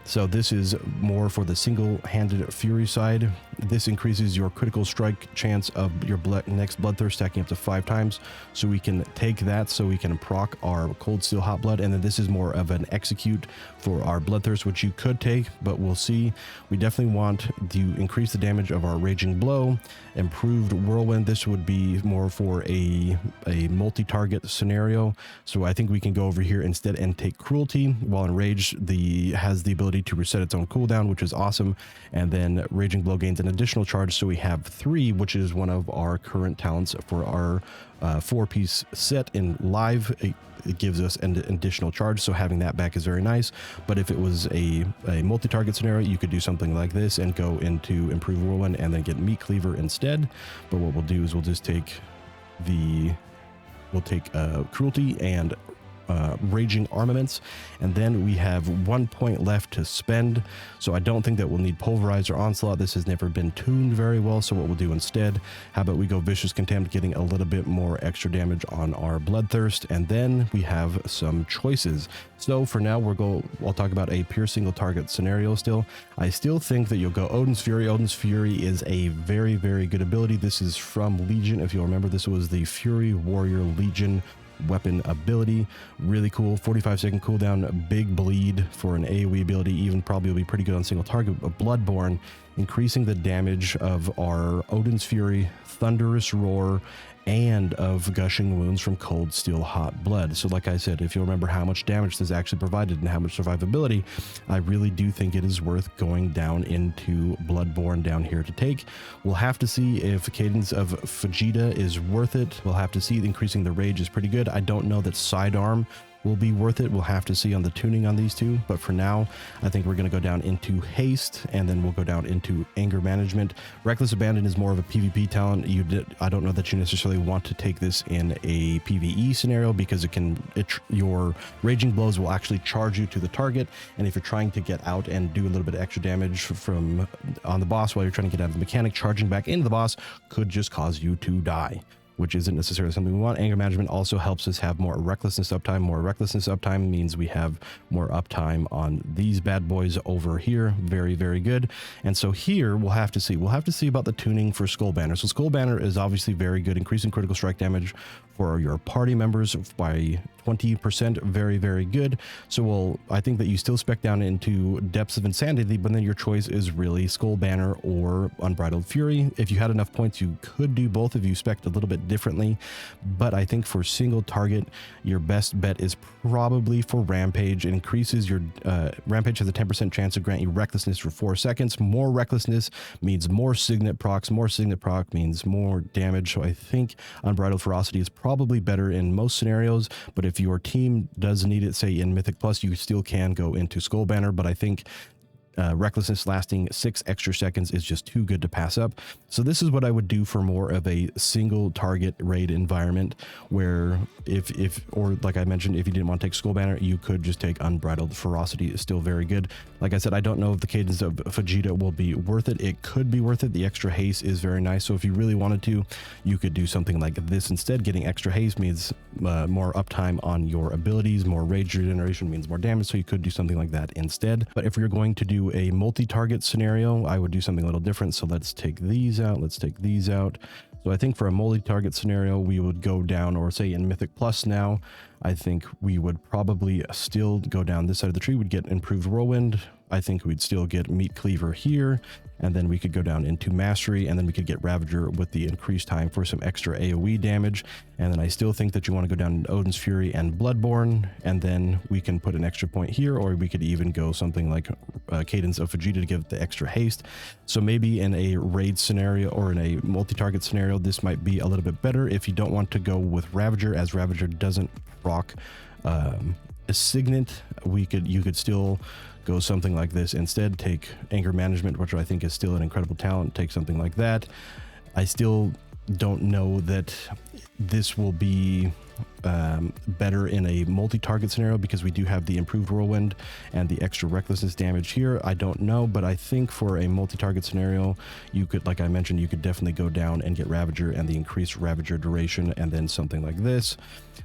So this is more for the single-handed Fury side. This increases your critical strike chance of your next Bloodthirst stacking up to 5 times. So we can take that so we can proc our Cold Steel Hot Blood. And then this is more of an execute for our Bloodthirst, which you could take, but we'll see. We definitely want to increase the damage of our Raging Blow. Improved Whirlwind, this would be more for a multi-target scenario. So I think we can go over here instead and take Cruelty, while Enrage has the ability to reset its own cooldown, which is awesome. And then Raging Blow gains an additional charge, so we have 3, which is one of our current talents for our 4-piece set in live. It gives us an additional charge, so having that back is very nice. But if it was a multi-target scenario, you could do something like this and go into Improved Whirlwind and then get Meat Cleaver instead. But what we'll do is we'll just take Cruelty and Raging Armaments, and then we have 1 point left to spend. So I don't think that we'll need Pulverize or Onslaught. This has never been tuned very well, so what we'll do instead, how about we go Vicious Contempt, getting a little bit more extra damage on our Bloodthirst, and then we have some choices. So for now, I'll talk about a pure single target scenario still. I still think that you'll go Odin's Fury. Odin's Fury is a very, very good ability. This is from Legion. If you'll remember, this was the Fury Warrior Legion weapon ability. Really cool. 45-second cooldown, big bleed for an AoE ability. Even probably will be pretty good on single target. But Bloodborne, increasing the damage of our Odin's Fury, Thunderous Roar, and of Gushing Wounds from Cold Steel Hot Blood. So like I said, if you'll remember how much damage this actually provided and how much survivability, I really do think it is worth going down into Bloodborne down here to take. We'll have to see if Cadence of Vegeta is worth it. We'll have to see. Increasing the rage is pretty good. I don't know that Sidearm will be worth it. We'll have to see on the tuning on these two, but for now I think we're going to go down into Haste, and then we'll go down into Anger Management. Reckless Abandon is more of a PvP talent. I don't know that you necessarily want to take this in a PvE scenario, because your Raging Blows will actually charge you to the target, and if you're trying to get out and do a little bit of extra damage on the boss while you're trying to get out of the mechanic, charging back into the boss could just cause you to die, which isn't necessarily something we want. Anger Management also helps us have more recklessness uptime. More recklessness uptime means we have more uptime on these bad boys over here. Very, very good. And so here we'll have to see. We'll have to see about the tuning for Skull Banner. So Skull Banner is obviously very good, increasing critical strike damage for your party members by 20%. Very, very good. So I think that you still spec down into Depths of Insanity, but then your choice is really Skull Banner or Unbridled Fury. If you had enough points, you could do both if you spec'd a little bit differently, but I think for single target, your best bet is probably for Rampage. It increases your Rampage has a 10% chance to grant you recklessness for 4 seconds. More recklessness means more Signet procs. More Signet proc means more damage. So I think Unbridled Ferocity is probably better in most scenarios, but if your team does need it, say in Mythic Plus, you still can go into Skull Banner, but I think recklessness lasting 6 extra seconds is just too good to pass up. So this is what I would do for more of a single target raid environment, where or like I mentioned, if you didn't want to take Skull Banner, you could just take Unbridled Ferocity. Is still very good. Like I said, I don't know if the Cadence of Vegeta will be worth it. It could be worth it. The extra haste is very nice, so if you really wanted to, you could do something like this instead. Getting extra haste means more uptime on your abilities. More rage regeneration means more damage, so you could do something like that instead. But if you're going to do a multi-target scenario, I would do something a little different. So let's take these out. Let's take these out. So I think for a multi-target scenario, we would go down, or say in Mythic Plus now, I think we would probably still go down this side of the tree. We'd get Improved Whirlwind. I think we'd still get Meat Cleaver here, and then we could go down into Mastery, and then we could get Ravager with the increased time for some extra AoE damage. And then I still think that you want to go down to Odin's Fury and Bloodborne, and then we can put an extra point here, or we could even go something like Cadence of Vegeta to give the extra haste. So maybe in a raid scenario or in a multi-target scenario, this might be a little bit better. If you don't want to go with Ravager, as Ravager doesn't proc a Signet, you could still go something like this instead. Take Anger Management, which I think is still an incredible talent. Take something like that. I still don't know that this will be better in a multi-target scenario because we do have the improved whirlwind and the extra recklessness damage here. I don't know, but I think for a multi-target scenario, you could, like I mentioned, you could definitely go down and get Ravager and the increased Ravager duration, and then something like this.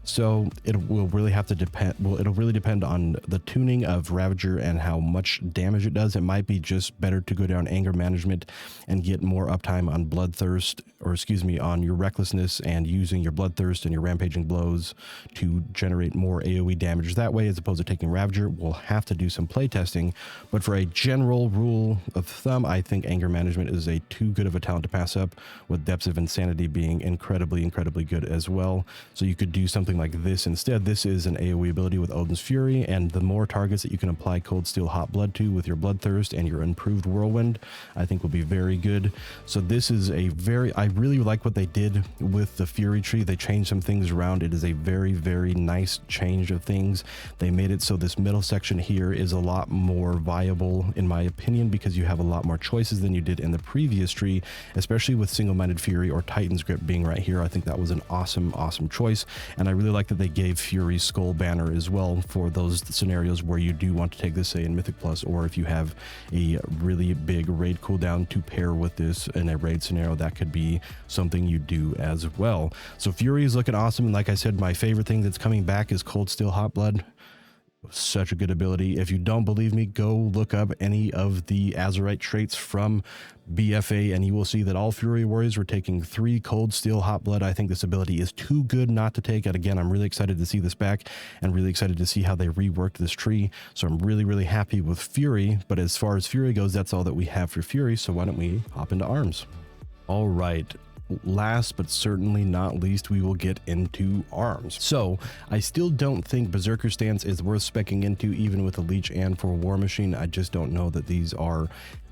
So it will really have to depend. Well, it'll really depend on the tuning of Ravager and how much damage it does. It might be just better to go down anger management and get more uptime on bloodthirst, or excuse me, on your recklessness, and using your bloodthirst and your rampaging blows to generate more AoE damage that way, as opposed to taking Ravager. We'll have to do some playtesting, but for a general rule of thumb, I think anger management is a too good of a talent to pass up, with Depths of Insanity being incredibly good as well. So you could do something like this instead. This is an AoE ability with Odin's Fury, and the more targets that you can apply Cold Steel Hot Blood to with your Bloodthirst and your improved Whirlwind, I think will be very good. So this is a very, I really like what they did with the Fury tree. They changed some things around. It is a very nice change of things. They made it so this middle section here is a lot more viable, in my opinion, because you have a lot more choices than you did in the previous tree, especially with Single-Minded Fury or Titan's Grip being right here. I think that was an awesome choice, and I really like that they gave Fury Skull Banner as well for those scenarios where you do want to take this, say, in Mythic Plus, or if you have a really big raid cooldown to pair with this in a raid scenario, that could be something you do as well. So Fury is looking awesome, and like I said, my favorite thing that's coming back is Cold Steel Hot Blood. Such a good ability. If you don't believe me, go look up any of the Azurite traits from BFA and you will see that all Fury Warriors were taking 3 Cold Steel Hot Blood. I think this ability is too good not to take. And again, I'm really excited to see this back and really excited to see how they reworked this tree. So I'm really happy with Fury. But as far as Fury goes, that's all that we have for Fury. So why don't we hop into arms? All right. Last but certainly not least, we will get into arms. So I still don't think Berserker Stance is worth speccing into, even with a Leech and for War Machine. I just don't know that these are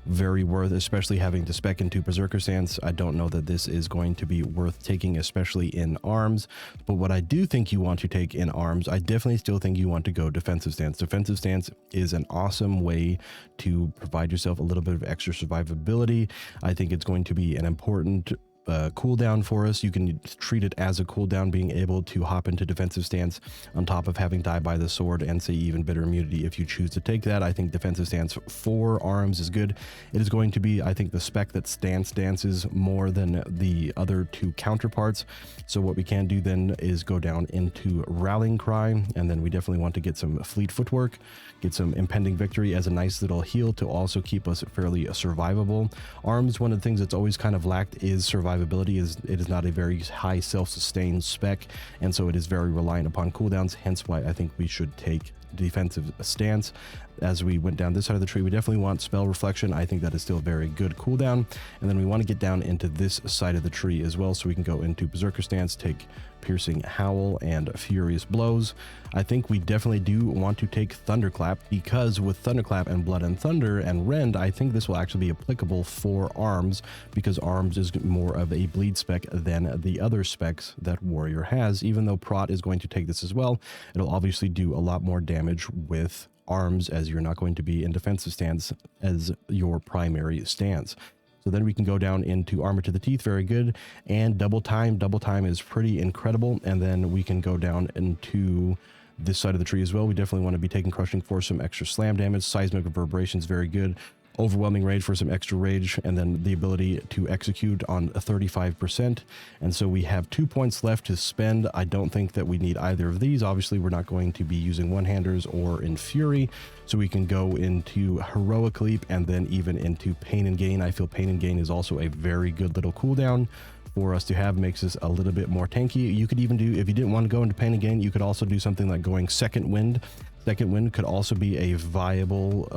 very worth, especially having to spec into Berserker Stance. I don't know that this is going to be worth taking, especially in arms. But what I do think you want to take in arms, I definitely still think you want to go Defensive Stance. Defensive Stance is an awesome way to provide yourself a little bit of extra survivability. I think it's going to be an important cooldown for us. You can treat it as a cooldown, being able to hop into Defensive Stance on top of having Die by the Sword and, say, even Bitter Immunity if you choose to take that. I think Defensive Stance for arms is good. It is going to be, I think, the spec that Stance dances more than the other 2 counterparts. So what we can do then is go down into Rallying Cry, and then we definitely want to get some Fleet Footwork, get some Impending Victory as a nice little heal to also keep us fairly survivable. Arms, one of the things that's always kind of lacked is survivability. It is not a very high self-sustained spec, and so it is very reliant upon cooldowns, hence why I think we should take Defensive Stance. As we went down this side of the tree, we definitely want Spell Reflection. I think that is still a very good cooldown. And then we want to get down into this side of the tree as well, so we can go into Berserker Stance, take Piercing Howl and Furious Blows. I think we definitely do want to take Thunderclap, because with Thunderclap and Blood and Thunder and Rend, I think this will actually be applicable for arms, because arms is more of a bleed spec than the other specs that Warrior has. Even though Prot is going to take this as well, it'll obviously do a lot more damage with arms, as you're not going to be in Defensive Stance as your primary stance. So then we can go down into Armor to the Teeth, very good, and Double Time is pretty incredible. And then we can go down into this side of the tree as well. We definitely want to be taking Crushing for some extra slam damage. Seismic Reverberations, very good. Overwhelming Rage for some extra rage, and then the ability to execute on a 35%. And so we have 2 points left to spend. I don't think that we need either of these. Obviously, we're not going to be using one-handers or in Fury, so we can go into Heroic Leap and then even into Pain and Gain. I feel Pain and Gain is also a very good little cooldown for us to have, makes us a little bit more tanky. You could even do, if you didn't want to go into Pain and Gain, you could also do something like going Second Wind. Second Wind could also be a viable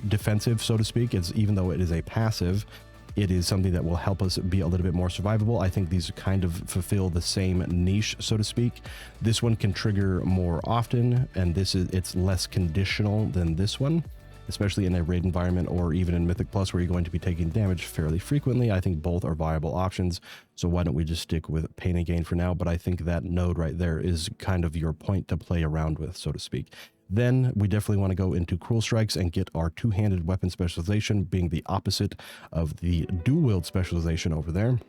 defensive, so to speak. It's, even though it is a passive, it is something that will help us be a little bit more survivable. I think these kind of fulfill the same niche, so to speak. This one can trigger more often, and it's less conditional than this one, especially in a raid environment or even in Mythic Plus, where you're going to be taking damage fairly frequently. I think both are viable options, so why don't we just stick with Pain and Gain for now? But I think that node right there is kind of your point to play around with, so to speak. Then we definitely want to go into Cruel Strikes and get our two-handed weapon specialization, being the opposite of the dual wield specialization over there.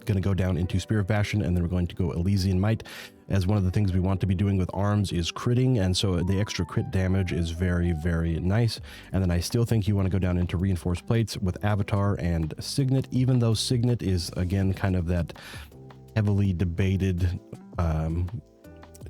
Going to go down into Spear of Bastion, and then we're going to go Elysian Might, as one of the things we want to be doing with arms is critting, and so the extra crit damage is very, very nice. And then I still think you want to go down into Reinforced Plates with Avatar and Signet, even though Signet is, again, kind of that heavily debated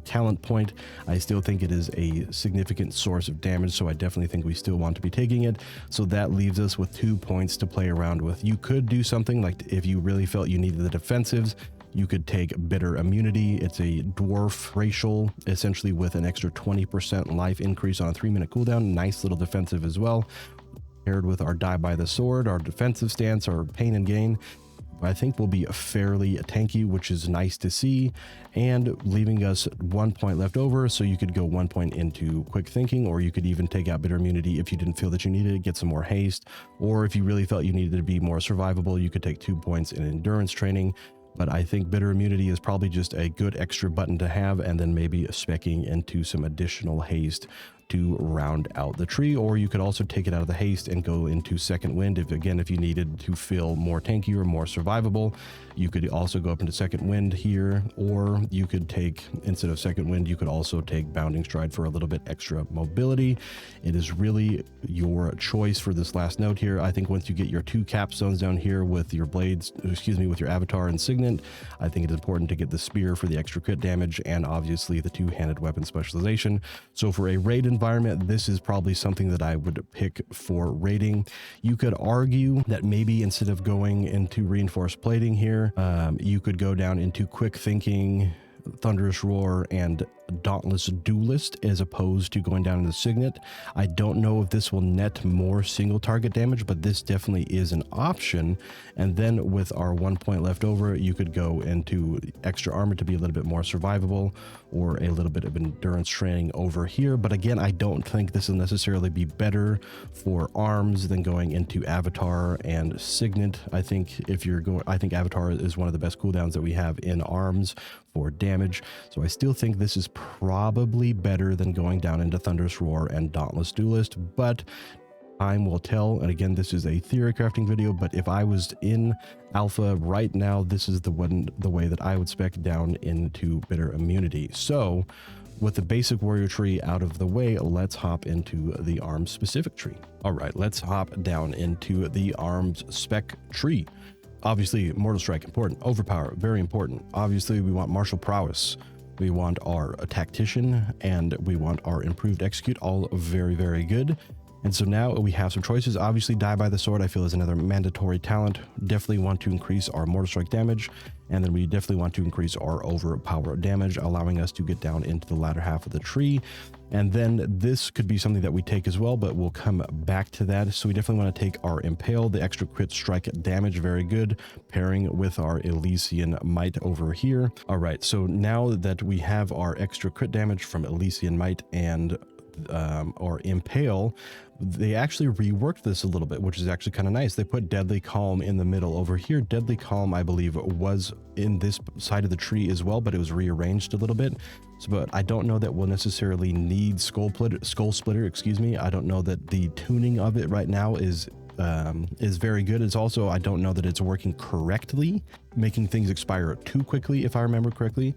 talent point. I still think it is a significant source of damage, so I definitely think we still want to be taking it. So that leaves us with 2 points to play around with. You could do something like, if you really felt you needed the defensives, you could take Bitter Immunity. It's a dwarf racial, essentially with an extra 20% life increase on a 3-minute cooldown. Nice little defensive as well. Paired with our Die by the Sword, our defensive stance, our Pain and Gain, I think will be fairly tanky, which is nice to see, and leaving us 1 point left over. So you could go 1 point into Quick Thinking, or you could even take out Bitter Immunity if you didn't feel that you needed it, get some more haste, or if you really felt you needed to be more survivable, you could take 2 points in Endurance Training. But I think Bitter Immunity is probably just a good extra button to have, and then maybe specking into some additional haste to round out the tree. Or you could also take it out of the haste and go into Second Wind if you needed to feel more tanky or more survivable. You could also go up into Second Wind here, or you could take, instead of Second Wind, you could also take Bounding Stride for a little bit extra mobility. It is really your choice for this last note here. I think once you get your 2 capstones down here with your blades, with your Avatar and Signet, I think it is important to get the Spear for the extra crit damage, and obviously the 2-handed weapon specialization. So for a raid environment, this is probably something that I would pick for raiding. You could argue that maybe instead of going into Reinforced Plating here, you could go down into Quick Thinking, Thunderous Roar, and Dauntless Duelist, as opposed to going down into Signet. I don't know if this will net more single target damage, but this definitely is an option. And then with our 1 point left over, you could go into Extra Armor to be a little bit more survivable, or a little bit of Endurance Training over here. But again, I don't think this will necessarily be better for arms than going into Avatar and Signet. I think I think Avatar is one of the best cooldowns that we have in arms for damage. So I still think this is probably better than going down into Thunderous Roar and Dauntless Duelist, but time will tell. And again, this is a theory crafting video, but if I was in alpha right now, this is the way that I would spec down into Bitter Immunity. So with the basic warrior tree out of the way, let's hop into the arms specific tree. All right, let's hop down into the arms spec tree. Obviously, Mortal Strike, important. Overpower, very important. Obviously, we want Martial Prowess. We want our Tactician, and we want our Improved Execute, all very, very good. And so now we have some choices. Obviously, Die by the Sword, I feel, is another mandatory talent. Definitely want to increase our Mortal Strike damage, and then we definitely want to increase our Overpower damage, allowing us to get down into the latter half of the tree. And then this could be something that we take as well, but we'll come back to that. So we definitely want to take our Impale, the extra crit strike damage, very good, pairing with our Elysian Might over here. All right, so now that we have our extra crit damage from Elysian Might and or Impale, they actually reworked this a little bit, which is actually kind of nice. They put Deadly Calm in the middle over here. Deadly Calm, I believe, was in this side of the tree as well, but it was rearranged a little bit. So, but I don't know that we'll necessarily need Skull Splitter, excuse me. I don't know that the tuning of it right now is very good. It's also, I don't know that it's working correctly, making things expire too quickly, if I remember correctly.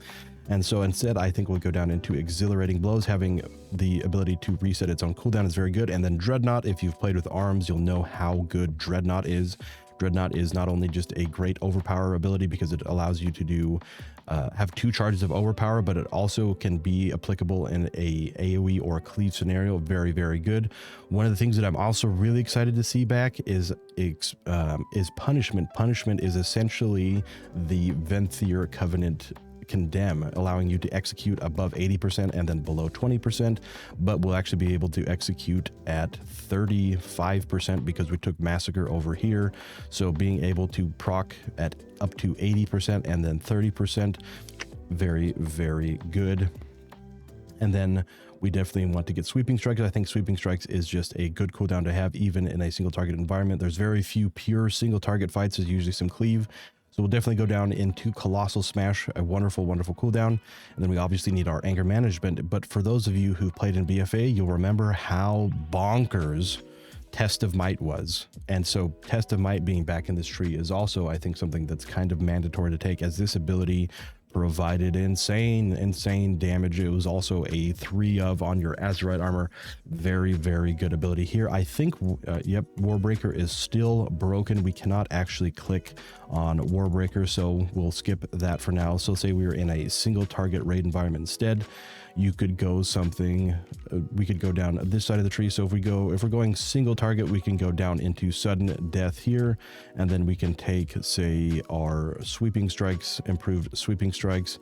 And so instead, I think we'll go down into Exhilarating Blows. Having the ability to reset its own cooldown is very good. And then Dreadnought, if you've played with arms, you'll know how good Dreadnought is. Dreadnought is not only just a great overpower ability because it allows you to do have 2 charges of overpower, but it also can be applicable in a AoE or a cleave scenario. Very, very good. One of the things that I'm also really excited to see back is Punishment. Punishment is essentially the Venthyr Covenant Condemn, allowing you to execute above 80% and then below 20%, but we'll actually be able to execute at 35% because we took Massacre over here. So being able to proc at up to 80% and then 30%, very, very good. And then we definitely want to get Sweeping Strikes. I think Sweeping Strikes is just a good cooldown to have even in a single target environment. There's very few pure single target fights. There's usually some cleave. So we'll definitely go down into Colossal Smash, a wonderful, wonderful cooldown. And then we obviously need our Anger Management. But for those of you who've played in BFA, you'll remember how bonkers Test of Might was. And so Test of Might being back in this tree is also, I think, something that's kind of mandatory to take, as this ability provided insane damage. It was also a 3 of on your Azurite armor. Very good ability here. I think, yep, Warbreaker is still broken. We cannot actually click on Warbreaker, so we'll skip that for now. So say we were in a single target raid environment instead, you could go something, we could go down this side of the tree. So if we're going single target, we can go down into sudden death here, and then we can take, say, our sweeping strikes, improved sweeping strikes,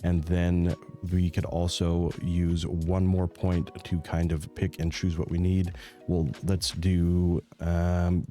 and then we could also use one more point to kind of pick and choose what we need. Well, let's do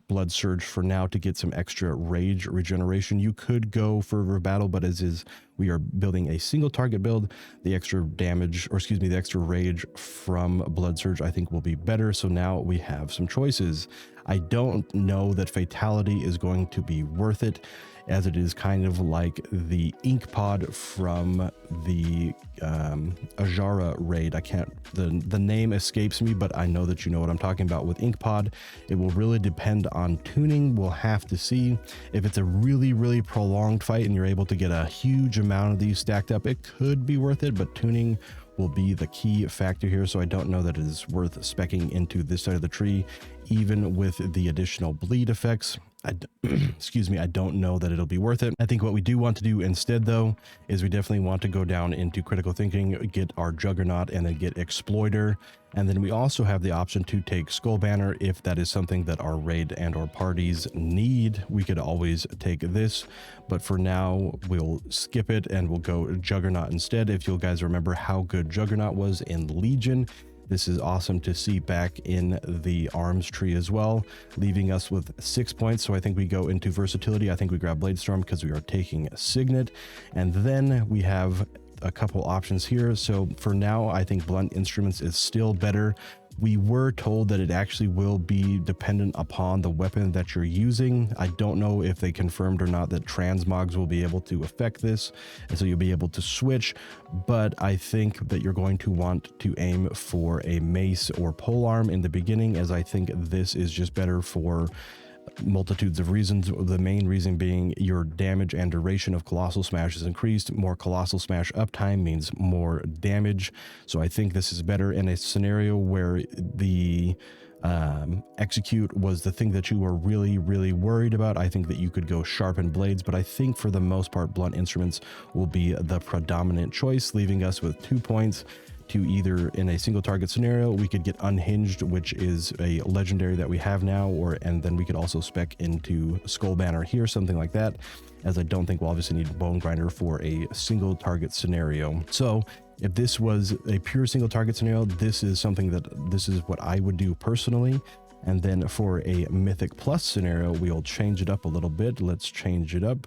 Blood Surge for now to get some extra rage regeneration. You could go Fervor of Battle, but as is, we are building a single target build. The extra damage, or excuse me, the extra rage from Blood Surge I think will be better. So now we have some choices. I don't know that Fatality is going to be worth it, as it is kind of like the ink pod from the Ajara raid. The name escapes me, but I know that you know what I'm talking about with ink pod. It will really depend on tuning. We'll have to see if it's a really prolonged fight and you're able to get a huge amount of these stacked up. It could be worth it, but tuning will be the key factor here. So I don't know that it is worth speccing into this side of the tree, even with the additional bleed effects. Excuse me, I don't know that it'll be worth it. I think what we do want to do instead, though, is we definitely want to go down into critical thinking, get our Juggernaut, and then get Exploiter. And then we also have the option to take Skull Banner if that is something that our raid and or parties need. We could always take this, but for now we'll skip it and we'll go Juggernaut instead. If you guys remember how good Juggernaut was in Legion, this is awesome to see back in the arms tree as well, leaving us with 6 points. So I think we go into versatility. I think we grab Bladestorm because we are taking Signet, and then we have a couple options here. So for now, I think Blunt Instruments is still better. We were told that it actually will be dependent upon the weapon that you're using. I don't know if they confirmed or not that transmogs will be able to affect this, and so you'll be able to switch, but I think that you're going to want to aim for a mace or polearm in the beginning, as I think this is just better for multitudes of reasons. The main reason being your damage and duration of Colossal Smash is increased. More Colossal Smash uptime means more damage. So I think this is better in a scenario where the execute was the thing that you were really worried about. I think that you could go sharpened blades, but I think for the most part Blunt Instruments will be the predominant choice, leaving us with 2 points to either, in a single target scenario, we could get Unhinged, which is a legendary that we have now, and then we could also spec into Skull Banner here, something like that, as I don't think we'll obviously need Bone Grinder for a single target scenario. So if this was a pure single target scenario, this is what I would do personally. And then for a Mythic Plus scenario, we'll change it up a little bit. Let's change it up.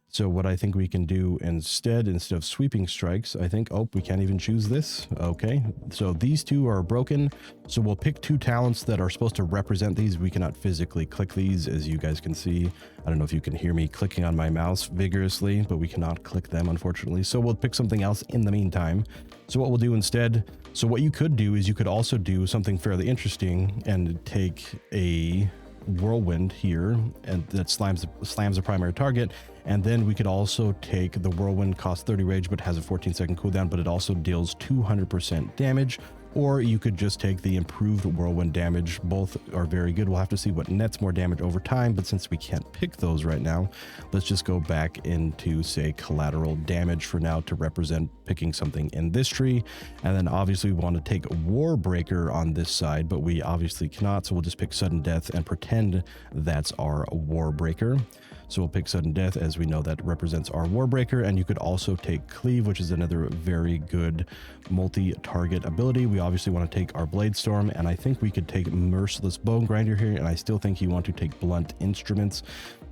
So what I think we can do instead of sweeping strikes, I think, oh, we can't even choose this. Okay, so these two are broken. So we'll pick 2 talents that are supposed to represent these. We cannot physically click these, as you guys can see. I don't know if you can hear me clicking on my mouse vigorously, but we cannot click them, unfortunately. So we'll pick something else in the meantime. So what we'll do instead, so what you could do is you could also do something fairly interesting and take a Whirlwind here, and that slams a primary target, and then we could also take the Whirlwind, costs 30 rage but has a 14-second cooldown, but it also deals 200% damage. Or you could just take the improved Whirlwind damage. Both are very good. We'll have to see what nets more damage over time, but since we can't pick those right now, let's just go back into, say, collateral damage for now to represent picking something in this tree. And then obviously we want to take Warbreaker on this side, but we obviously cannot, so we'll just pick Sudden Death and pretend that's our Warbreaker. So we'll pick Sudden Death, as we know that represents our Warbreaker, and you could also take Cleave, which is another very good multi-target ability. We obviously want to take our Bladestorm, and I think we could take Merciless Bone Grinder here, and I still think you want to take Blunt Instruments.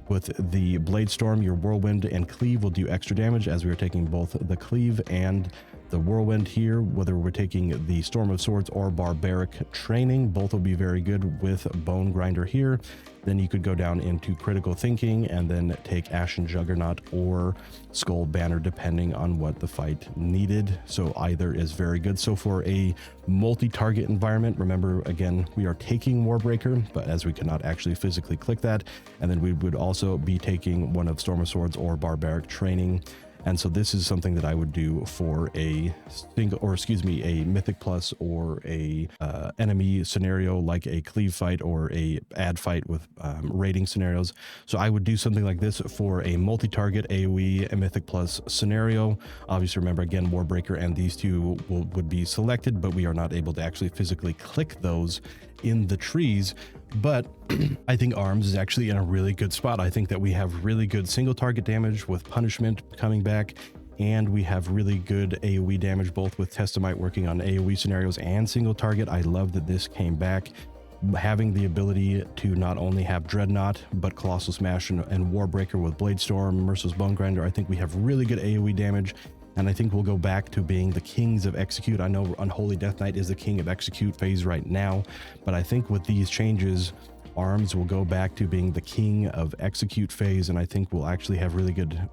With the Bladestorm, your Whirlwind and Cleave will do extra damage, as we are taking both the Cleave and the whirlwind here, whether we're taking the Storm of Swords or barbaric training, both will be very good with bone grinder here. Then you could go down into critical thinking and then take Ashen Juggernaut or Skull Banner, depending on what the fight needed. So either is very good. So for a multi-target environment, remember, again, we are taking Warbreaker, but as we cannot actually physically click that, and then we would also be taking one of Storm of Swords or barbaric training. And so this is something that I would do for a single, or excuse me, a Mythic Plus or a enemy scenario like a cleave fight or a ad fight with raiding scenarios. So I would do something like this for a multi-target AoE, a Mythic Plus scenario. Obviously, remember, again, Warbreaker and these two would be selected, but we are not able to actually physically click those in the trees. But I think Arms is actually in a really good spot. I think that we have really good single target damage with Punishment coming back, and we have really good AoE damage, both with Testamite working on AoE scenarios and single target. I love that this came back. Having the ability to not only have Dreadnought, but Colossal Smash and Warbreaker with Bladestorm, Merciless Bone Grinder, I think we have really good AoE damage. And I think we'll go back to being the kings of execute. I know Unholy Death Knight is the king of execute phase right now, but I think with these changes, Arms will go back to being the king of execute phase, and I think we'll actually have really good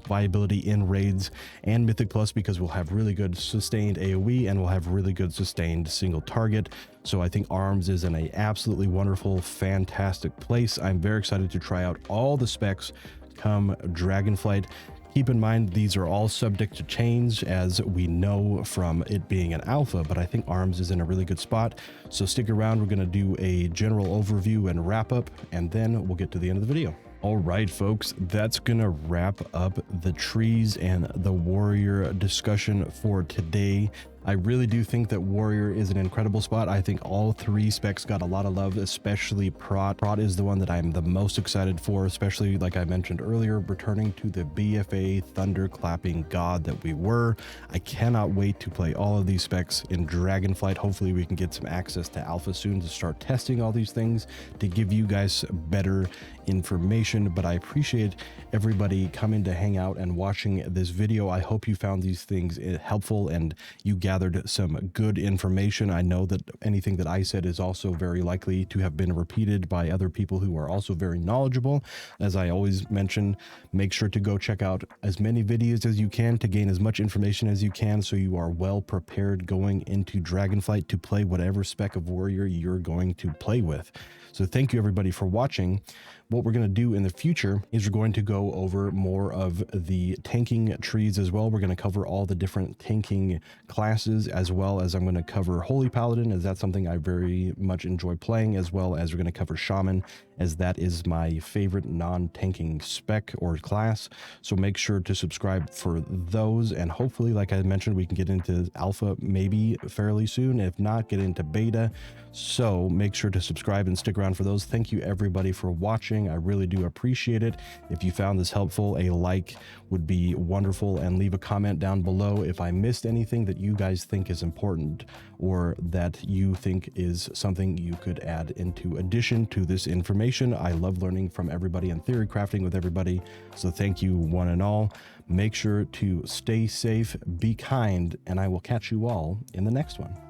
viability in raids and Mythic Plus, because we'll have really good sustained AoE and we'll have really good sustained single target. So I think Arms is in a absolutely wonderful, fantastic place. I'm very excited to try out all the specs come Dragonflight. Keep in mind, these are all subject to change, as we know from it being an alpha, but I think Arms is in a really good spot. So stick around. We're going to do a general overview and wrap up, and then we'll get to the end of the video. All right, folks, that's going to wrap up the trees and the warrior discussion for today. I really do think that Warrior is an incredible spot. I think all three specs got a lot of love, especially Prot. Prot is the one that I'm the most excited for, especially, like I mentioned earlier, returning to the BFA thunderclapping god that we were. I cannot wait to play all of these specs in Dragonflight. Hopefully we can get some access to alpha soon to start testing all these things to give you guys better information. But I appreciate everybody coming to hang out and watching this video. I hope you found these things helpful and you gathered some good information. I know that anything that I said is also very likely to have been repeated by other people who are also very knowledgeable. As I always mention, make sure to go check out as many videos as you can to gain as much information as you can, so you are well prepared going into Dragonflight to play whatever spec of warrior you're going to play with. So thank you everybody for watching. What we're going to do in the future is we're going to go over more of the tanking trees as well. We're going to cover all the different tanking classes, as well as I'm going to cover Holy Paladin, as that's something I very much enjoy playing, as well as we're going to cover Shaman, as that is my favorite non-tanking spec or class. So make sure to subscribe for those, and hopefully, like I mentioned, we can get into alpha maybe fairly soon, if not get into beta. So make sure to subscribe and stick around for those. Thank you everybody for watching. I really do appreciate it. If you found this helpful, a like would be wonderful, and leave a comment down below if I missed anything that you guys think is important, or that you think is something you could add into addition to this information. I love learning from everybody and theory crafting with everybody. So thank you one and all. Make sure to stay safe, be kind, and I will catch you all in the next one.